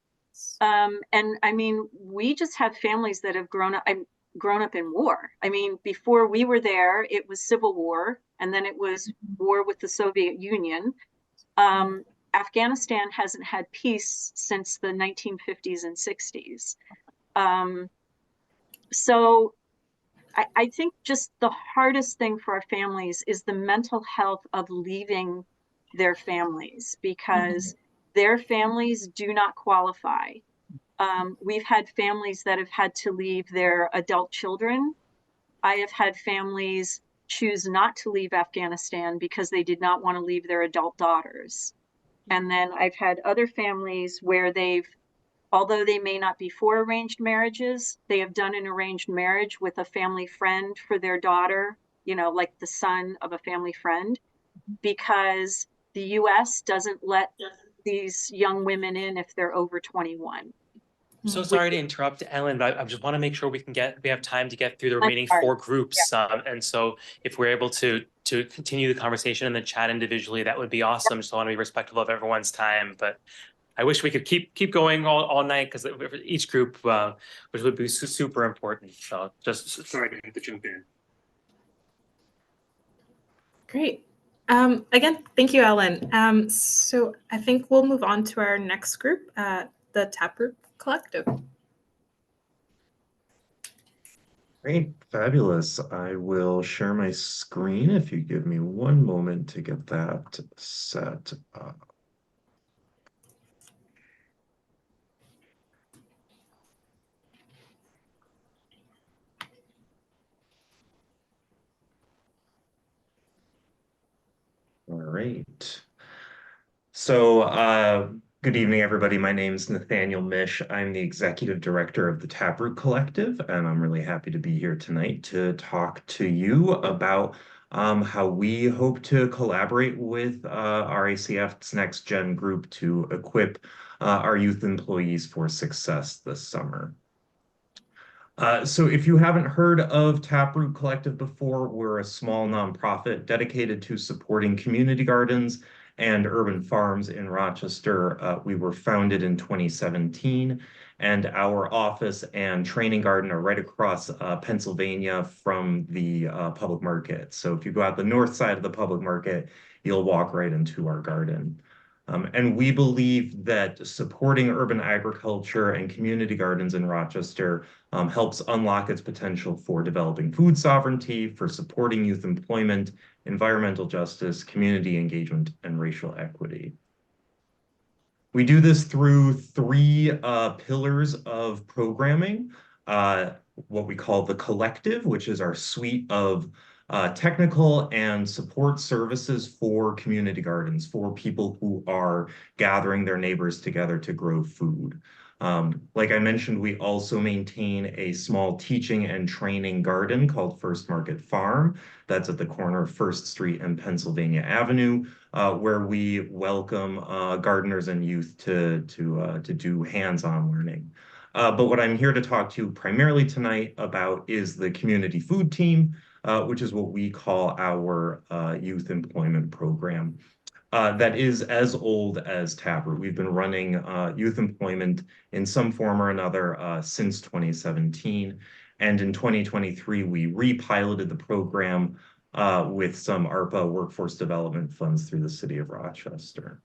And I mean, we just have families that have grown up in war. I mean, before we were there, it was civil war, and then it was war with the Soviet Union. Afghanistan hasn't had peace since the 1950s and 60s. So I think just the hardest thing for our families is the mental health of leaving their families, because their families do not qualify. We've had families that have had to leave their adult children. I have had families choose not to leave Afghanistan because they did not want to leave their adult daughters. And then I've had other families where although they may not be for arranged marriages, they have done an arranged marriage with a family friend for their daughter, like the son of a family friend, because the US doesn't let these young women in if they're over 21. So sorry to interrupt, Ellen, but I just want to make sure we have time to get through the remaining 4 groups. And so if we're able to continue the conversation in the chat individually, that would be awesome. Just want to be respectful of everyone's time. But I wish we could keep going all night, because each group, which would be super important. So just sorry to have to jump in. Great. Again, thank you, Ellen. So I think we'll move on to our next group, the Taproot Collective. Great, fabulous. I will share my screen if you give me one moment to get that set up. All right. So, good evening, everybody. My name is Nathaniel Mish. I'm the executive director of the Taproot Collective, and I'm really happy to be here tonight to talk to you about how we hope to collaborate with RACF's NextGen group to equip our youth employees for success this summer. So if you haven't heard of Taproot Collective before, we're a small nonprofit dedicated to supporting community gardens and urban farms in Rochester. We were founded in 2017, and our office and training garden are right across Pennsylvania from the public market. So if you go out the north side of the public market, you'll walk right into our garden. And we believe that supporting urban agriculture and community gardens in Rochester helps unlock its potential for developing food sovereignty, for supporting youth employment, environmental justice, community engagement, and racial equity. We do this through 3 pillars of programming, what we call the collective, which is our suite of technical and support services for community gardens, for people who are gathering their neighbors together to grow food. Like I mentioned, we also maintain a small teaching and training garden called First Market Farm. That's at the corner of First Street and Pennsylvania Avenue, where we welcome gardeners and youth to do hands-on learning. But what I'm here to talk to you primarily tonight about is the community food team, which is what we call our youth employment program. That is as old as Taproot. We've been running youth employment in some form or another since 2017. And in 2023, we repiloted the program with some ARPA workforce development funds through the city of Rochester.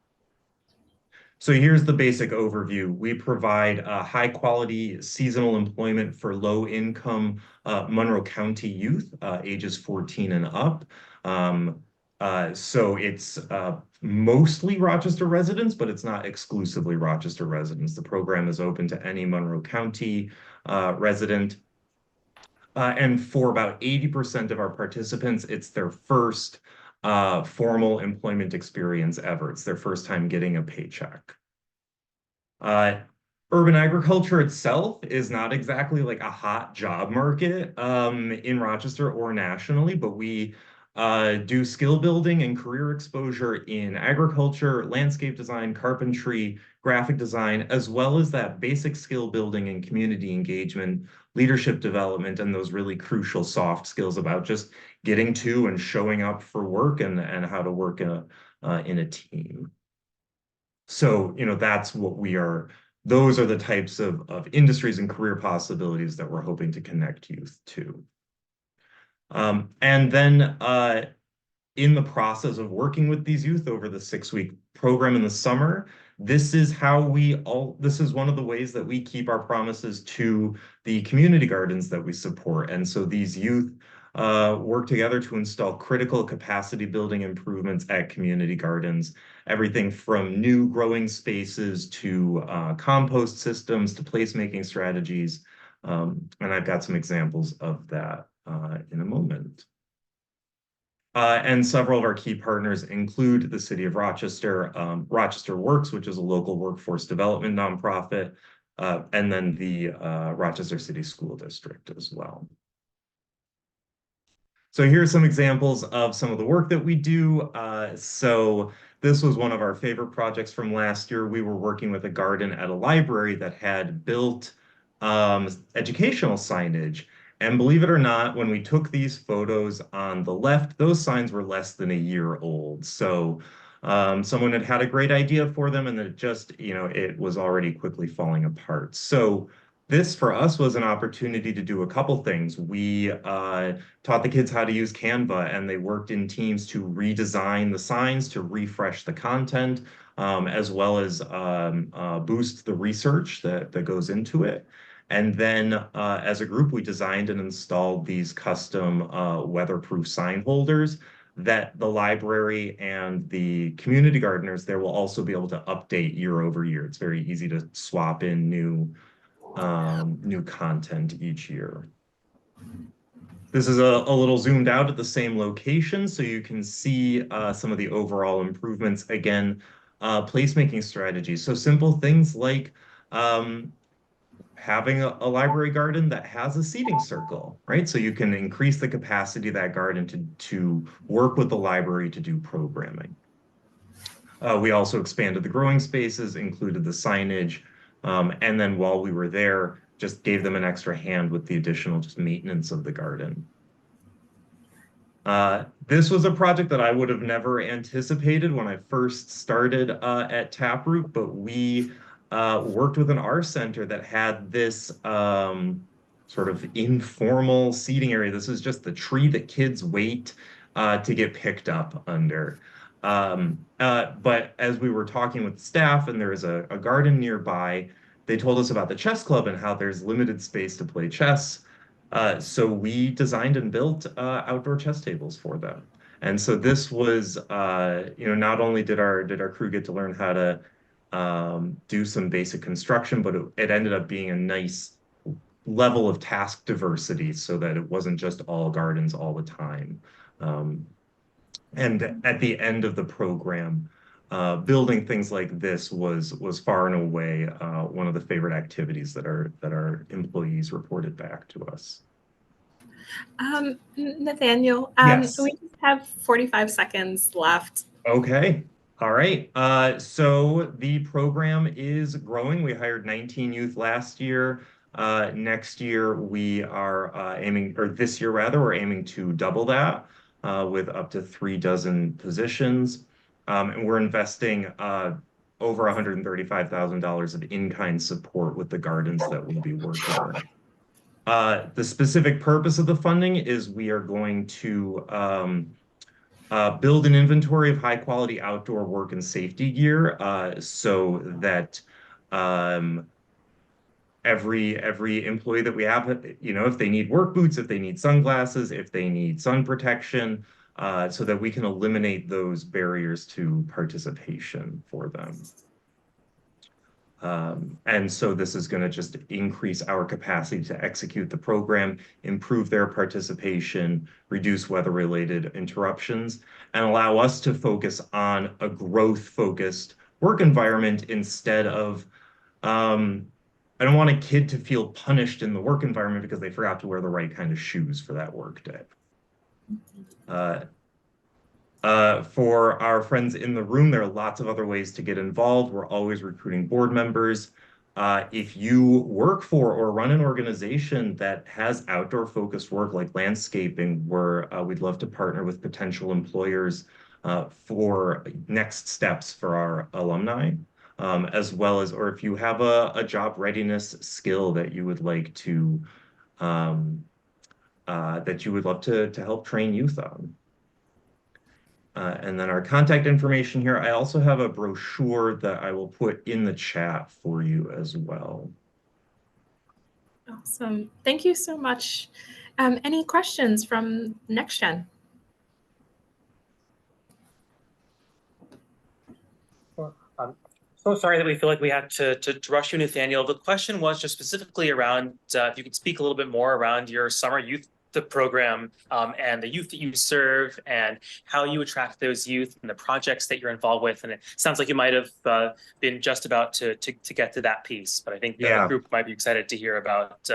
So here's the basic overview. We provide high quality seasonal employment for low income Monroe County youth, ages 14 and up. So it's mostly Rochester residents, but it's not exclusively Rochester residents. The program is open to any Monroe County resident. And for about 80% of our participants, it's their first formal employment experience ever. It's their first time getting a paycheck. Urban agriculture itself is not exactly like a hot job market in Rochester or nationally, but we do skill building and career exposure in agriculture, landscape design, carpentry, graphic design, as well as that basic skill building and community engagement, leadership development, and those really crucial soft skills about just getting to and showing up for work and how to work in a team. So, that's what those are the types of industries and career possibilities that we're hoping to connect youth to. And then in the process of working with these youth over the 6-week program in the summer, this is one of the ways that we keep our promises to the community gardens that we support. And so these youth work together to install critical capacity building improvements at community gardens, everything from new growing spaces to compost systems to placemaking strategies. And I've got some examples of that in a moment. And several of our key partners include the City of Rochester, Rochester Works, which is a local workforce development nonprofit, and then the Rochester City School District as well. So here are some examples of some of the work that we do. So this was one of our favorite projects from last year. We were working with a garden at a library that had built educational signage. And believe it or not, when we took these photos on the left, those signs were less than a year old. So someone had a great idea for them, and then it just, it was already quickly falling apart. So this for us was an opportunity to do a couple things. We taught the kids how to use Canva, and they worked in teams to redesign the signs, to refresh the content, as well as boost the research that goes into it. And then as a group, we designed and installed these custom weatherproof sign holders that the library and the community gardeners there will also be able to update year over year. It's very easy to swap in new content each year. This is a little zoomed out at the same location, so you can see some of the overall improvements. Again, placemaking strategies. So simple things like having a library garden that has a seating circle, right? So you can increase the capacity of that garden to work with the library to do programming. We also expanded the growing spaces, included the signage, and then while we were there, just gave them an extra hand with the additional just maintenance of the garden. This was a project that I would have never anticipated when I first started at Taproot, but we worked with an art center that had this sort of informal seating area. This is just the tree that kids wait to get picked up under. But as we were talking with staff and there is a garden nearby, they told us about the chess club and how there's limited space to play chess. So we designed and built outdoor chess tables for them. And so this was, not only did our crew get to learn how to do some basic construction, but it ended up being a nice level of task diversity so that it wasn't just all gardens all the time. And at the end of the program, building things like this was far and away one of the favorite activities that our employees reported back to us. Nathaniel, Yes. we just have 45 seconds left. Okay. All right. So the program is growing. We hired 19 youth last year. Next year we are aiming, or this year rather, we're aiming to double that with up to 36 positions. And we're investing over $135,000 of in-kind support with the gardens that we'll be working with. The specific purpose of the funding is we are going to build an inventory of high quality outdoor work and safety gear so that every employee that we have, if they need work boots, if they need sunglasses, if they need sun protection, so that we can eliminate those barriers to participation for them. And so this is going to just increase our capacity to execute the program, improve their participation, reduce weather-related interruptions, and allow us to focus on a growth-focused work environment instead of, I don't want a kid to feel punished in the work environment because they forgot to wear the right kind of shoes for that work day. For our friends in the room, there are lots of other ways to get involved. We're always recruiting board members. If you work for or run an organization that has outdoor focused work like landscaping, we'd love to partner with potential employers for next steps for our alumni, as well as, or if you have a job readiness skill that you would like to, that you would love to help train youth on. And then our contact information here. I also have a brochure that I will put in the chat for you as well. Awesome. Thank you so much. Any questions from NextGen? I'm so sorry that we feel like we had to rush you, Nathaniel. The question was just specifically around if you could speak a little bit more around your summer youth the program and the youth that you serve and how you attract those youth and the projects that you're involved with. And it sounds like you might have been just about to get to that piece, but I think the group might be excited to hear about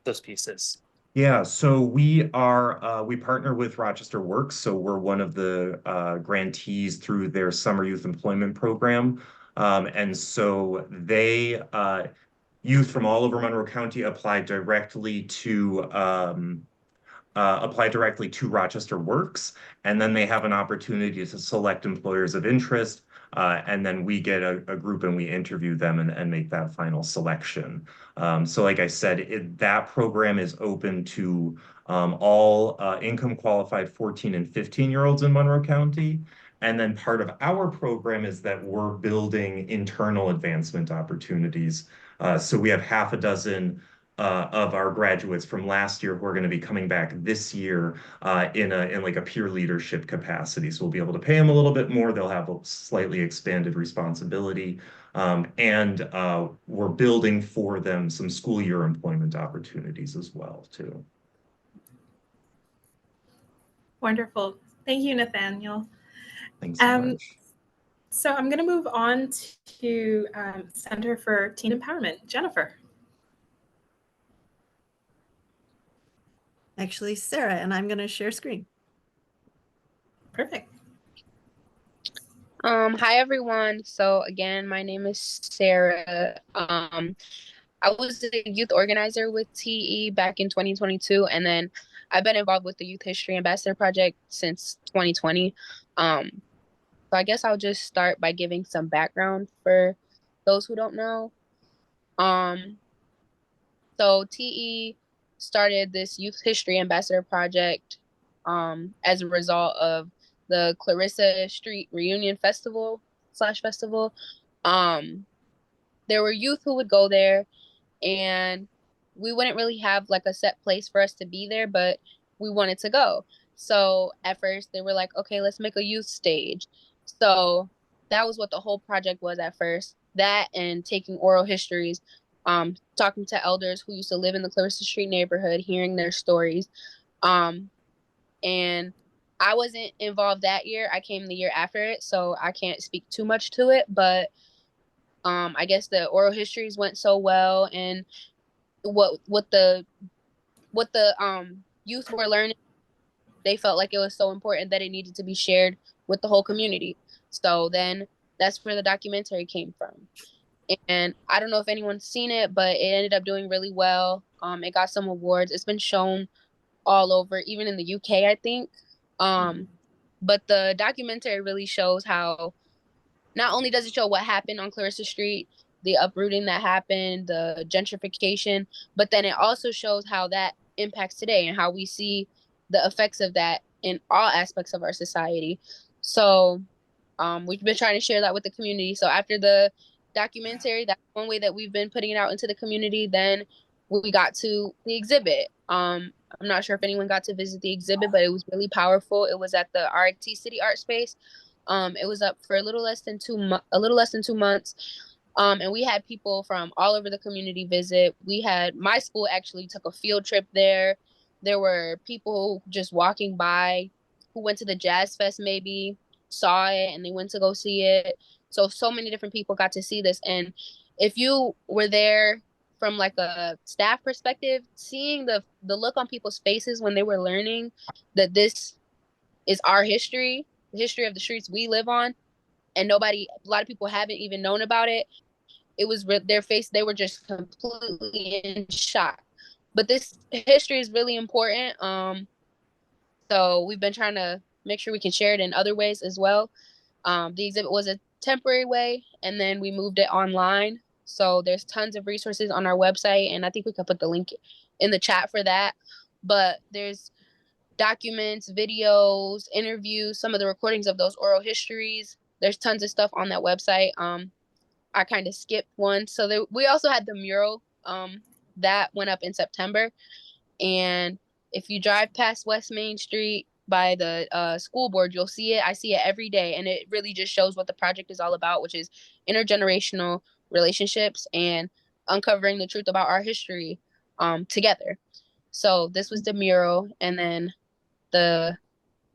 those pieces. Yeah, so we partner with Rochester Works, so we're one of the grantees through their summer youth employment program. And so they youth from all over Monroe County apply directly to Rochester Works, and then they have an opportunity to select employers of interest. And then we get a group and we interview them and make that final selection. So like I said, that program is open to all income qualified 14 and 15-year-olds in Monroe County. And then part of our program is that we're building internal advancement opportunities. So we have half a dozen of our graduates from last year who are going to be coming back this year in like a peer leadership capacity. So we'll be able to pay them a little bit more. They'll have a slightly expanded responsibility. And we're building for them some school year employment opportunities as well, too. Wonderful. Thank you, Nathaniel. Thanks so much. So I'm going to move on to Center for Teen Empowerment. Jennifer. Actually, Sarah, and I'm going to share screen. Perfect. Hi everyone. So again, my name is Sarah. I was a youth organizer with TE back in 2022, and then I've been involved with the Youth History Ambassador Project since 2020. So I guess I'll just start by giving some background for those who don't know. So TE started this Youth History Ambassador Project as a result of the Clarissa Street Reunion Festival. There were youth who would go there, and we wouldn't really have like a set place for us to be there, but we wanted to go. So at first they were like, okay, let's make a youth stage. So that was what the whole project was at first. That and taking oral histories, talking to elders who used to live in the Clarissa Street neighborhood, hearing their stories. And I wasn't involved that year. I came the year after it, so I can't speak too much to it, but I guess the oral histories went so well, and what the youth were learning, they felt like it was so important that it needed to be shared with the whole community. So then that's where the documentary came from. And I don't know if anyone's seen it, but it ended up doing really well. It got some awards. It's been shown all over, even in the UK, I think. But the documentary really shows how, not only does it show what happened on Clarissa Street, the uprooting that happened, the gentrification, but then it also shows how that impacts today and how we see the effects of that in all aspects of our society. So we've been trying to share that with the community. So after the documentary, that's one way that we've been putting it out into the community. Then we got to the exhibit. I'm not sure if anyone got to visit the exhibit, but it was really powerful. It was at the RIT City Art Space. It was up for a little less than 2 months. And we had people from all over the community visit. My school actually took a field trip there. There were people just walking by who went to the Jazz Fest, maybe saw it and they went to go see it. So many different people got to see this. And if you were there from like a staff perspective, seeing the look on people's faces when they were learning that this is our history, the history of the streets we live on, and a lot of people haven't even known about it. It was their face, they were just completely in shock. But this history is really important. So we've been trying to make sure we can share it in other ways as well. The exhibit was a temporary way, and then we moved it online. So there's tons of resources on our website, and I think we could put the link in the chat for that. But there's documents, videos, interviews, some of the recordings of those oral histories. There's tons of stuff on that website. I kind of skipped one. So we also had the mural that went up in September. And if you drive past West Main Street by the school board, you'll see it. I see it every day. And it really just shows what the project is all about, which is intergenerational relationships and uncovering the truth about our history together. So this was the mural, and then the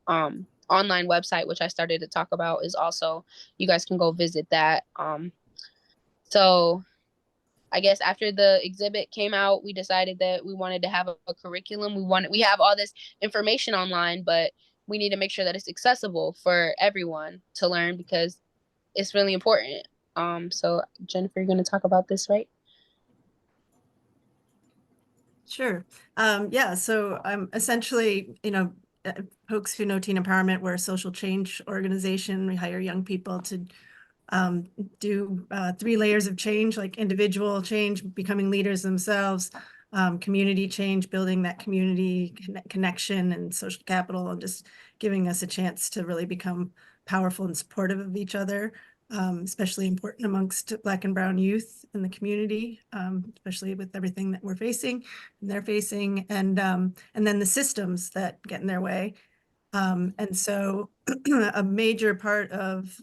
online website, which I started to talk about, is also, you guys can go visit that. So I guess after the exhibit came out, we decided that we wanted to have a curriculum. We have all this information online, but we need to make sure that it's accessible for everyone to learn, because it's really important. So Jennifer, you're going to talk about this, right? Sure. Yeah, so essentially, folks who know Teen Empowerment, we're a social change organization. We hire young people to do 3 layers of change, like individual change, becoming leaders themselves, community change, building that community connection and social capital, and just giving us a chance to really become powerful and supportive of each other. Especially important amongst Black and Brown youth in the community, especially with everything that we're facing and they're facing, and then the systems that get in their way. And so a major part of,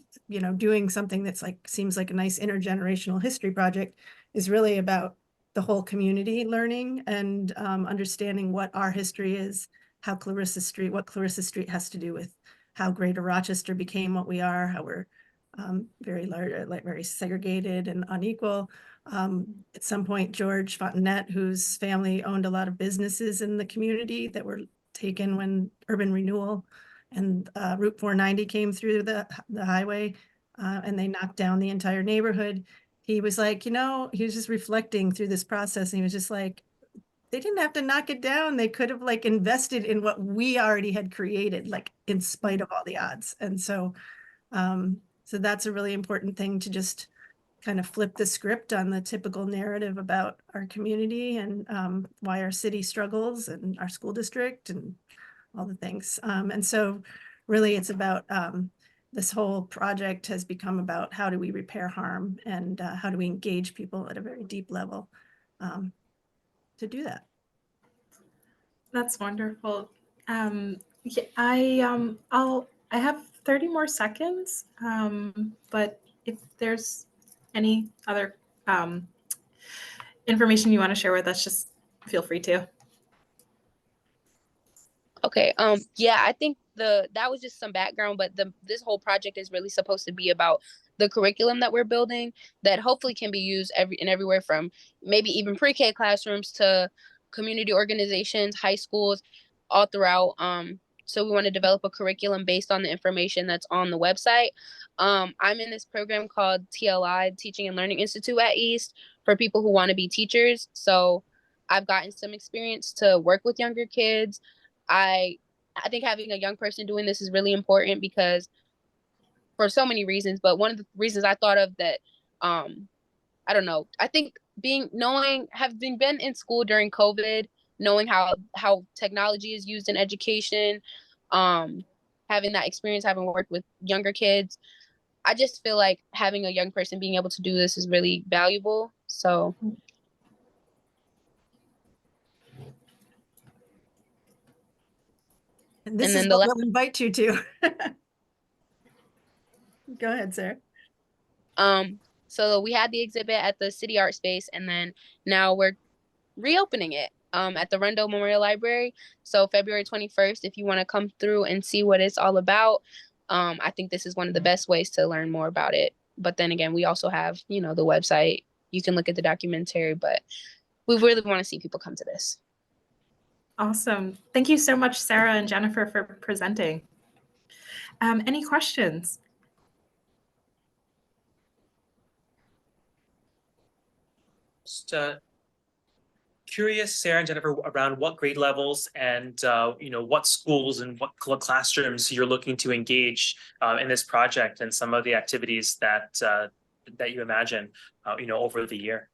doing something that's seems like a nice intergenerational history project is really about the whole community learning and understanding what our history is, what Clarissa Street has to do with how Greater Rochester became what we are, how we're very large, very segregated and unequal. At some point, George Fontenette, whose family owned a lot of businesses in the community that were taken when urban renewal and Route 490 came through the highway, and they knocked down the entire neighborhood. He was like, he was just reflecting through this process, and he was just like, they didn't have to knock it down. They could have invested in what we already had created, in spite of all the odds. And so so that's a really important thing, to just kind of flip the script on the typical narrative about our community and why our city struggles and our school district and all the things. And so really it's about this whole project has become about how do we repair harm, and how do we engage people at a very deep level to do that. That's wonderful. Yeah, I have 30 more seconds, but if there's any other information you want to share with us, just feel free to. Okay. Yeah, I think that was just some background, but this whole project is really supposed to be about the curriculum that we're building, that hopefully can be used everywhere, from maybe even pre-K classrooms to community organizations, high schools, all throughout. So we want to develop a curriculum based on the information that's on the website. I'm in this program called TLI, Teaching and Learning Institute at East, for people who want to be teachers. So I've gotten some experience to work with younger kids. I think having a young person doing this is really important, because for so many reasons, but one of the reasons I thought of that, I don't know, I think having been in school during COVID, knowing how technology is used in education, having that experience, having worked with younger kids, I just feel like having a young person being able to do this is really valuable. So And this and is then what we'll invite you to. Go ahead, Sarah. So we had the exhibit at the City Art Space, and then now we're reopening it at the Rundle Memorial Library. So February 21st, if you want to come through and see what it's all about, I think this is one of the best ways to learn more about it. But then again, we also have, the website. You can look at the documentary, but we really want to see people come to this. Awesome. Thank you so much, Sarah and Jennifer, for presenting. Any questions? Just curious, Sarah and Jennifer, around what grade levels and what schools and what classrooms you're looking to engage in this project, and some of the activities that you imagine over the year.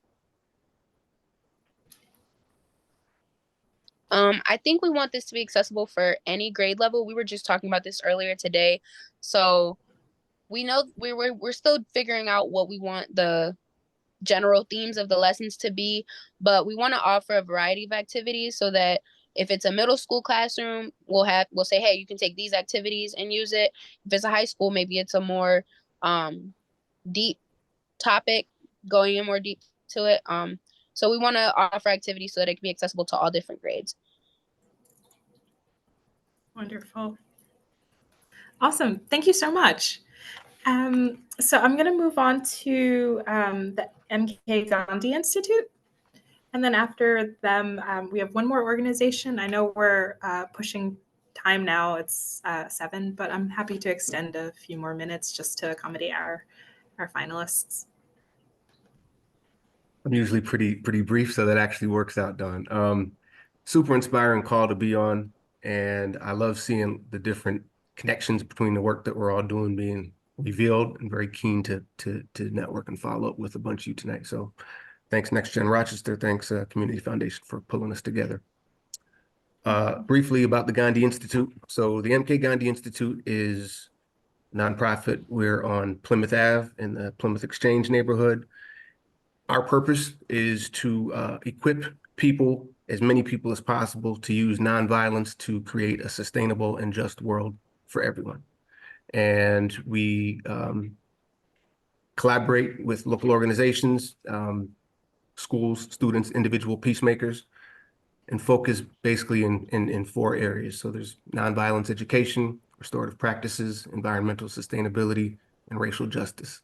I think we want this to be accessible for any grade level. We were just talking about this earlier today. So we know we're still figuring out what we want the general themes of the lessons to be, but we want to offer a variety of activities, so that if it's a middle school classroom, we'll say, hey, you can take these activities and use it. If it's a high school, maybe it's a more deep topic, going in more deep to it. So we want to offer activities so that it can be accessible to all different grades. Wonderful. Awesome. Thank you so much. So I'm going to move on to the MK Gandhi Institute. And then after them, we have one more organization. I know we're pushing time now. It's 7, but I'm happy to extend a few more minutes just to accommodate our finalists. I'm usually pretty brief, so that actually works out, Dawn. Super inspiring call to be on, and I love seeing the different connections between the work that we're all doing being revealed, and very keen to network and follow up with a bunch of you tonight. So thanks NextGen Rochester, thanks Community Foundation for pulling us together. Briefly about the Gandhi Institute. So the MK Gandhi Institute is nonprofit. We're on Plymouth Ave in the Plymouth Exchange neighborhood. Our purpose is to equip people, as many people as possible, to use nonviolence to create a sustainable and just world for everyone. And we collaborate with local organizations, schools, students, individual peacemakers, and focus basically in 4 areas. So there's nonviolence education, restorative practices, environmental sustainability, and racial justice.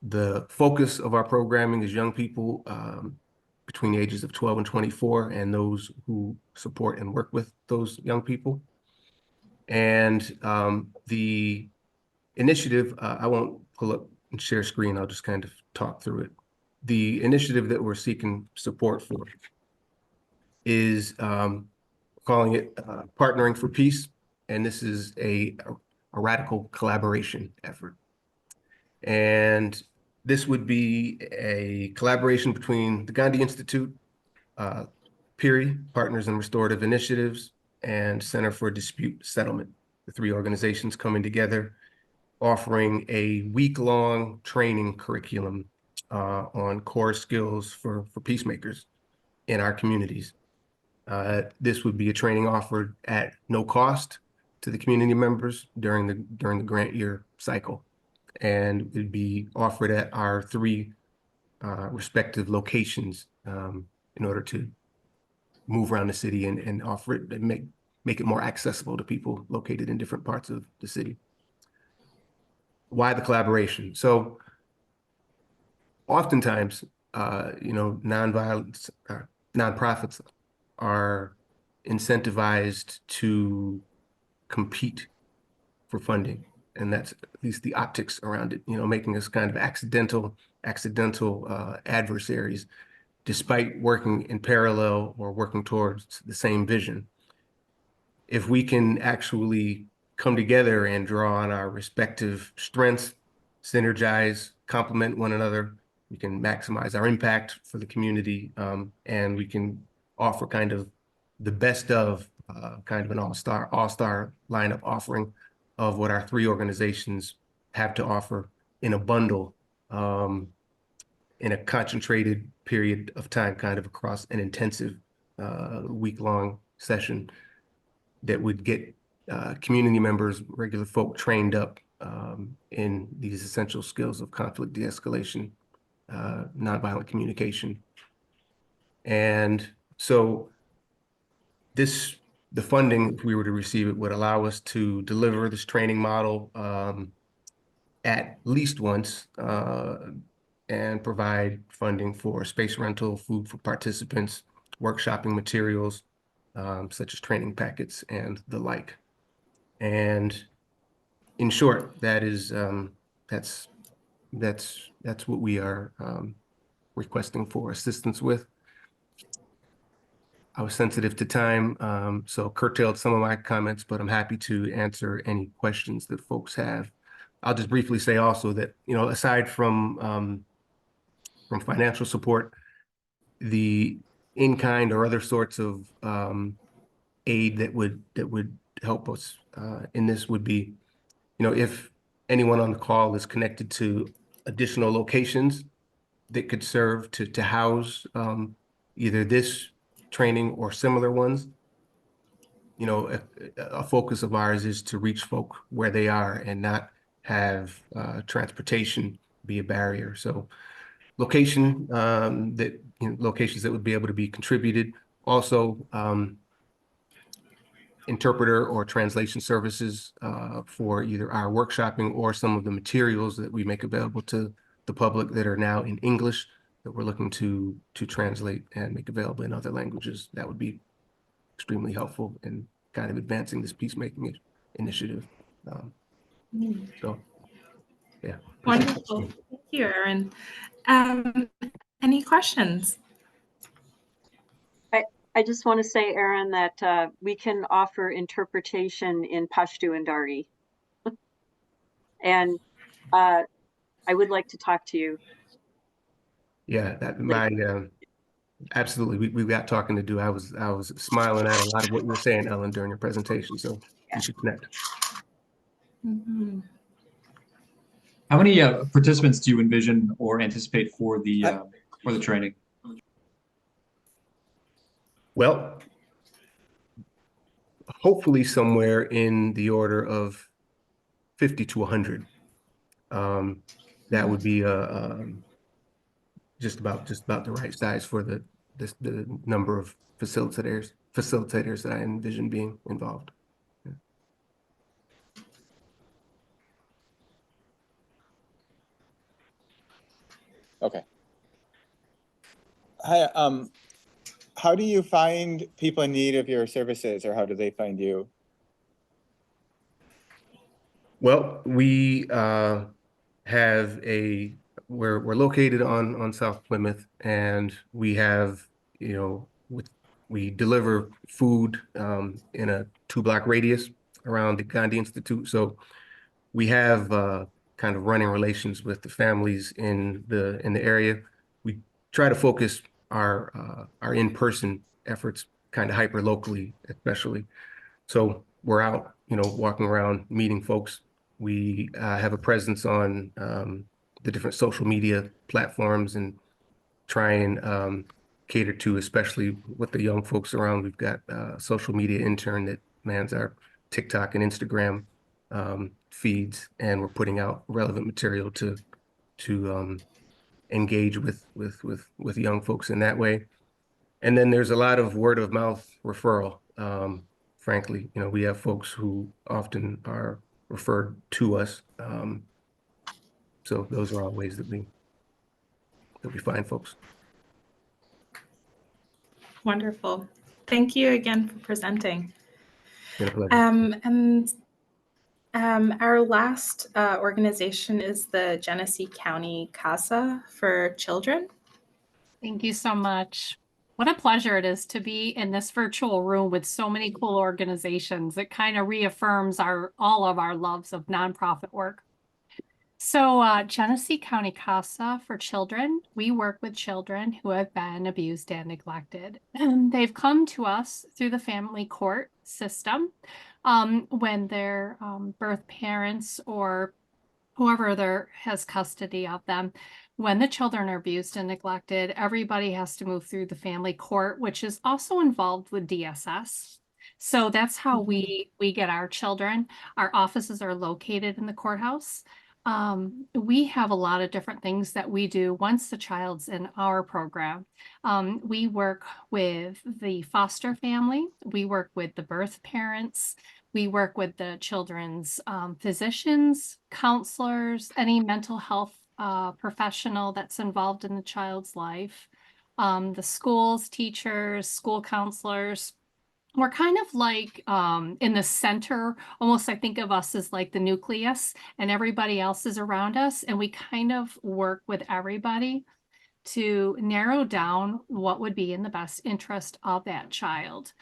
The focus of our programming is young people between the ages of 12 and 24, and those who support and work with those young people. And the initiative, I won't pull up and share screen, I'll just kind of talk through it. The initiative that we're seeking support for is calling it Partnering for Peace, and this is a radical collaboration effort. And this would be a collaboration between the Gandhi Institute, PIRI, Partners in Restorative Initiatives, and Center for Dispute Settlement, the 3 organizations coming together, offering a week-long training curriculum on core skills for peacemakers in our communities. This would be a training offered at no cost to the community members during the grant year cycle, and it'd be offered at our 3 respective locations in order to move around the city and offer it and make it more accessible to people located in different parts of the city. Why the collaboration? So oftentimes, nonviolence nonprofits are incentivized to compete for funding, and that's at least the optics around it, making us kind of accidental adversaries, despite working in parallel or working towards the same vision. If we can actually come together and draw on our respective strengths, synergize, complement one another, we can maximize our impact for the community, and we can offer kind of the best of kind of an all-star lineup offering of what our 3 organizations have to offer in a bundle, in a concentrated period of time, kind of across an intensive week-long session that would get community members, regular folk trained up in these essential skills of conflict de-escalation, nonviolent communication. And so the funding, if we were to receive it, would allow us to deliver this training model at least once and provide funding for space rental, food for participants, workshopping materials, such as training packets and the like. And in short, that is that's what we are requesting for assistance with. I was sensitive to time, so curtailed some of my comments, but I'm happy to answer any questions that folks have. I'll just briefly say also that, aside from financial support, the in-kind or other sorts of aid that would help us in this would be, if anyone on the call is connected to additional locations that could serve to house either this training or similar ones, a focus of ours is to reach folk where they are and not have transportation be a barrier. So locations that would be able to be contributed. Also, interpreter or translation services for either our workshopping or some of the materials that we make available to the public that are now in English that we're looking to translate and make available in other languages. That would be extremely helpful in kind of advancing this peacemaking initiative. So, yeah. Wonderful. Thank you, Aaron. Any questions? I just want to say, Aaron, that we can offer interpretation in Pashto and Dari. And I would like to talk to you. Yeah, absolutely. We've got talking to do. I was smiling at a lot of what you were saying, Ellen, during your presentation. So we should connect. Mm-hmm. How many participants do you envision or anticipate for the training? Well, hopefully somewhere in the order of 50 to 100. That would be just about the right size for the number of facilitators that I envision being involved. Yeah. Okay. Hi, how do you find people in need of your services, or how do they find you? Well, we we're located on South Plymouth, and we have, we deliver food in a 2-block radius around the Gandhi Institute. So we have kind of running relations with the families in the area. We try to focus our in-person efforts kind of hyper locally, especially. So we're out, walking around, meeting folks. We have a presence on the different social media platforms and try and cater to, especially with the young folks around. We've got a social media intern that mans our TikTok and Instagram feeds, and we're putting out relevant material to engage with young folks in that way. And then there's a lot of word of mouth referral. Frankly, we have folks who often are referred to us. So those are all ways that we find folks. Wonderful. Thank you again for presenting. Been a pleasure. Our last organization is the Genesee County CASA for Children. Thank you so much. What a pleasure it is to be in this virtual room with so many cool organizations. It kind of reaffirms all of our loves of nonprofit work. So Genesee County CASA for Children, we work with children who have been abused and neglected. And they've come to us through the family court system when their birth parents or whoever has custody of them. When the children are abused and neglected, everybody has to move through the family court, which is also involved with DSS. So that's how we get our children. Our offices are located in the courthouse. We have a lot of different things that we do once the child's in our program. We work with the foster family. We work with the birth parents. We work with the children's physicians, counselors, any mental health professional that's involved in the child's life, the schools, teachers, school counselors. We're kind of like in the center, almost I think of us as like the nucleus, and everybody else is around us. And we kind of work with everybody to narrow down what would be in the best interest of that child.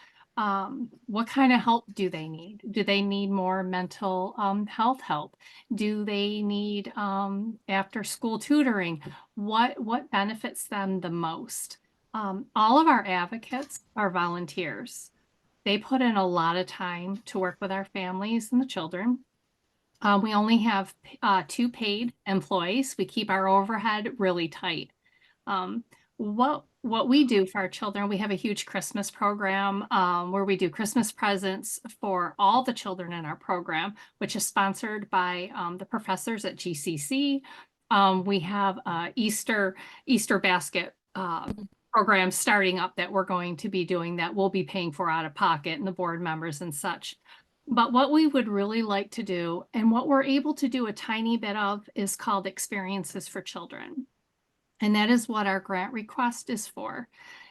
What kind of help do they need? Do they need more mental health help? Do they need after school tutoring? What benefits them the most? All of our advocates are volunteers. They put in a lot of time to work with our families and the children. We only have 2 paid employees. We keep our overhead really tight. What we do for our children, we have a huge Christmas program where we do Christmas presents for all the children in our program, which is sponsored by the professors at GCC. We have Easter basket programs starting up that we're going to be doing that we'll be paying for out of pocket and the board members and such. But what we would really like to do, and what we're able to do a tiny bit of, is called Experiences for Children. And that is what our grant request is for.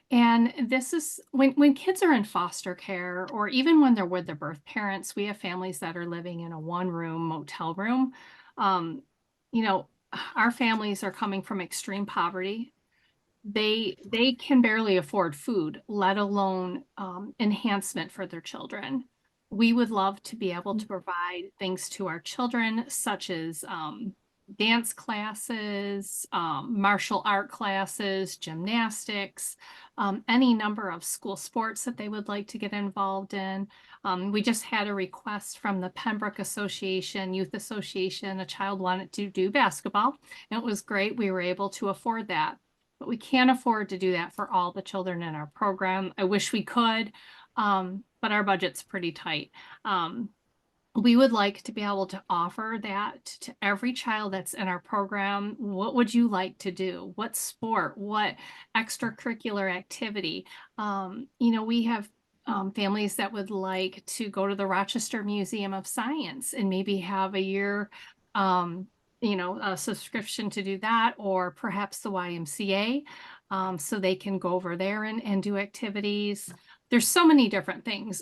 And this is when kids are in foster care, or even when they're with their birth parents. We have families that are living in a one-room motel room. You know, our families are coming from extreme poverty. They can barely afford food, let alone enhancement for their children. We would love to be able to provide things to our children, such as dance classes, martial art classes, gymnastics, any number of school sports that they would like to get involved in. We just had a request from the Pembroke Association, Youth Association. A child wanted to do basketball, and it was great. We were able to afford that. But we can't afford to do that for all the children in our program. I wish we could, but our budget's pretty tight. We would like to be able to offer that to every child that's in our program. What would you like to do? What sport? What extracurricular activity? You know, we have families that would like to go to the Rochester Museum of Science and maybe have a year you know, a subscription to do that, or perhaps the YMCA, so they can go over there and do activities. There's so many different things,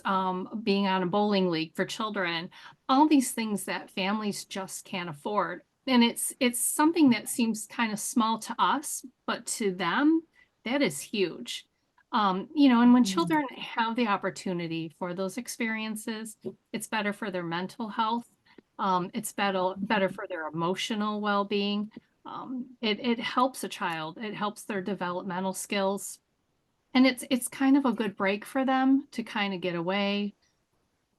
being on a bowling league for children, all these things that families just can't afford. And it's something that seems kind of small to us, but to them, that is huge. You know, and when children have the opportunity for those experiences, it's better for their mental health. It's better for their emotional well-being. It helps a child. It helps their developmental skills. And it's kind of a good break for them to kind of get away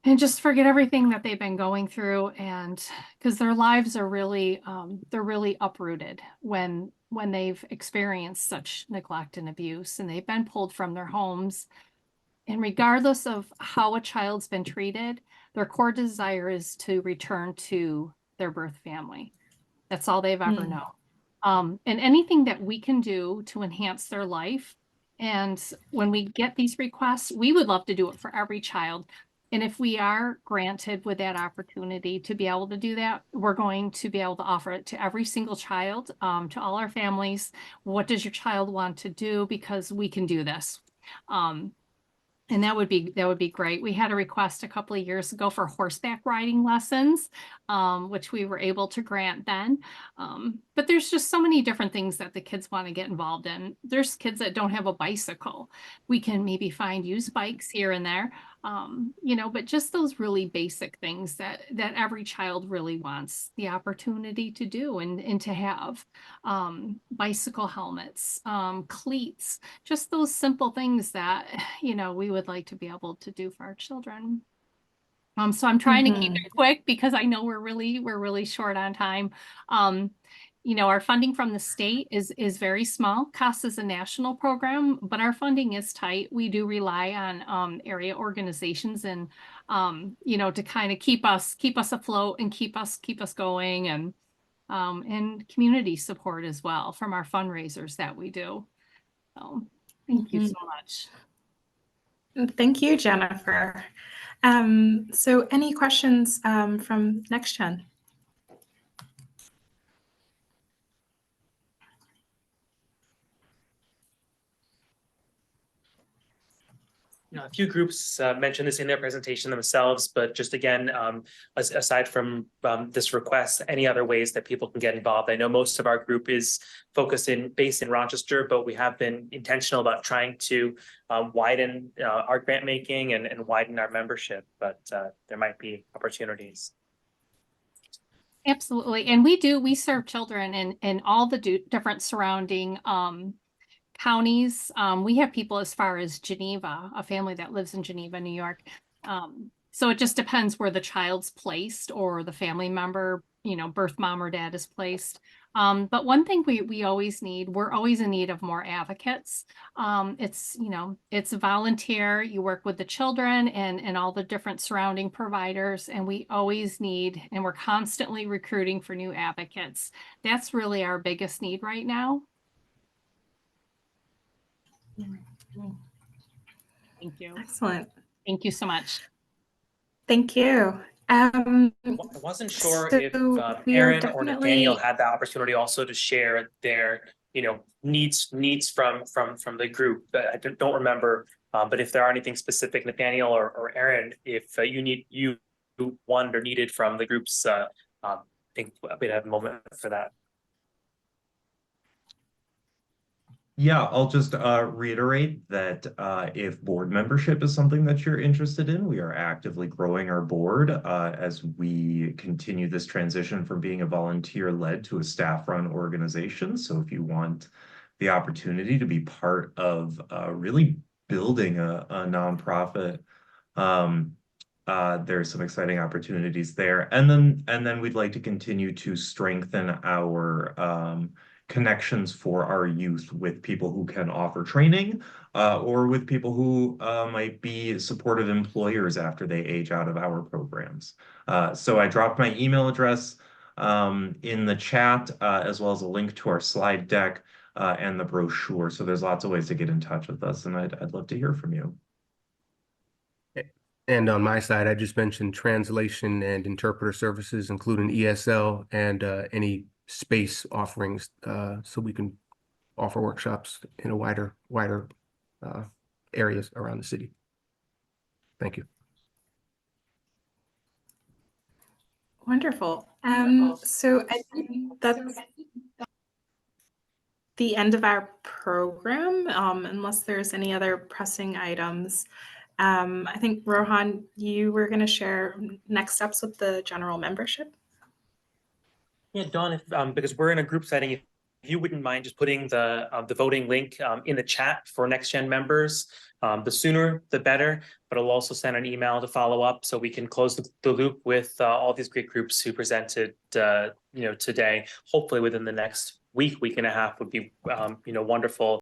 and just forget everything that they've been going through. And because their lives are really, they're really uprooted when they've experienced such neglect and abuse, and they've been pulled from their homes. And regardless of how a child's been treated, their core desire is to return to their birth family. That's all they've ever known. And anything that we can do to enhance their life. And when we get these requests, we would love to do it for every child. And if we are granted with that opportunity to be able to do that, we're going to be able to offer it to every single child, to all our families. What does your child want to do? Because we can do this. And that would be great. We had a request a couple of years ago for horseback riding lessons, which we were able to grant then. But there's just so many different things that the kids want to get involved in. There's kids that don't have a bicycle. We can maybe find used bikes here and there, you know, but just those really basic things that every child really wants the opportunity to do and to have. Bicycle helmets, cleats, just those simple things that, you know, we would like to be able to do for our children. So I'm trying to keep it quick because I know we're really short on time. You know, our funding from the state is very small. CASA is a national program, but our funding is tight. We do rely on area organizations and you know, to kind of keep us afloat and keep us going, and community support as well from our fundraisers that we do. So thank you so much. Thank you, Jennifer. So any questions from NextGen? You know, a few groups mentioned this in their presentation themselves, but just again, aside from this request, any other ways that people can get involved? I know most of our group is based in Rochester, but we have been intentional about trying to widen our grant making and widen our membership, but there might be opportunities. Absolutely. And we serve children in all the different surrounding counties. We have people as far as Geneva, a family that lives in Geneva, New York. So it just depends where the child's placed or the family member, you know, birth mom or dad is placed. But one thing we're always in need of more advocates. It's, you know, it's a volunteer. You work with the children and all the different surrounding providers, and we always need, and we're constantly recruiting for new advocates. That's really our biggest need right now. Thank you. Excellent. Thank you so much. Thank you. I wasn't sure if we are Aaron or Nathaniel definitely had the opportunity also to share their, needs from the group. But I don't remember. But if there are anything specific, Nathaniel or Aaron, if you wanted or needed from the groups, I think we'd have a moment for that. Yeah, I'll just reiterate that if board membership is something that you're interested in, we are actively growing our board as we continue this transition from being a volunteer-led to a staff-run organization. So if you want the opportunity to be part of really building a nonprofit, there's some exciting opportunities there. And then we'd like to continue to strengthen our connections for our youth with people who can offer training or with people who might be supportive employers after they age out of our programs. So I dropped my email address in the chat as well as a link to our slide deck and the brochure. So there's lots of ways to get in touch with us, and I'd love to hear from you. And on my side, I just mentioned translation and interpreter services, including ESL and any space offerings, so we can offer workshops in a wider areas around the city. Thank you. wonderful. So I think that's the end of our program, unless there's any other pressing items. I think Rohan, you were going to share next steps with the general membership. Yeah, Dawn, if, because we're in a group setting, if you wouldn't mind just putting the voting link in the chat for NextGen members, the sooner the better. But I'll also send an email to follow up so we can close the loop with all these great groups who presented, today. Hopefully within the next week and a half would be, wonderful.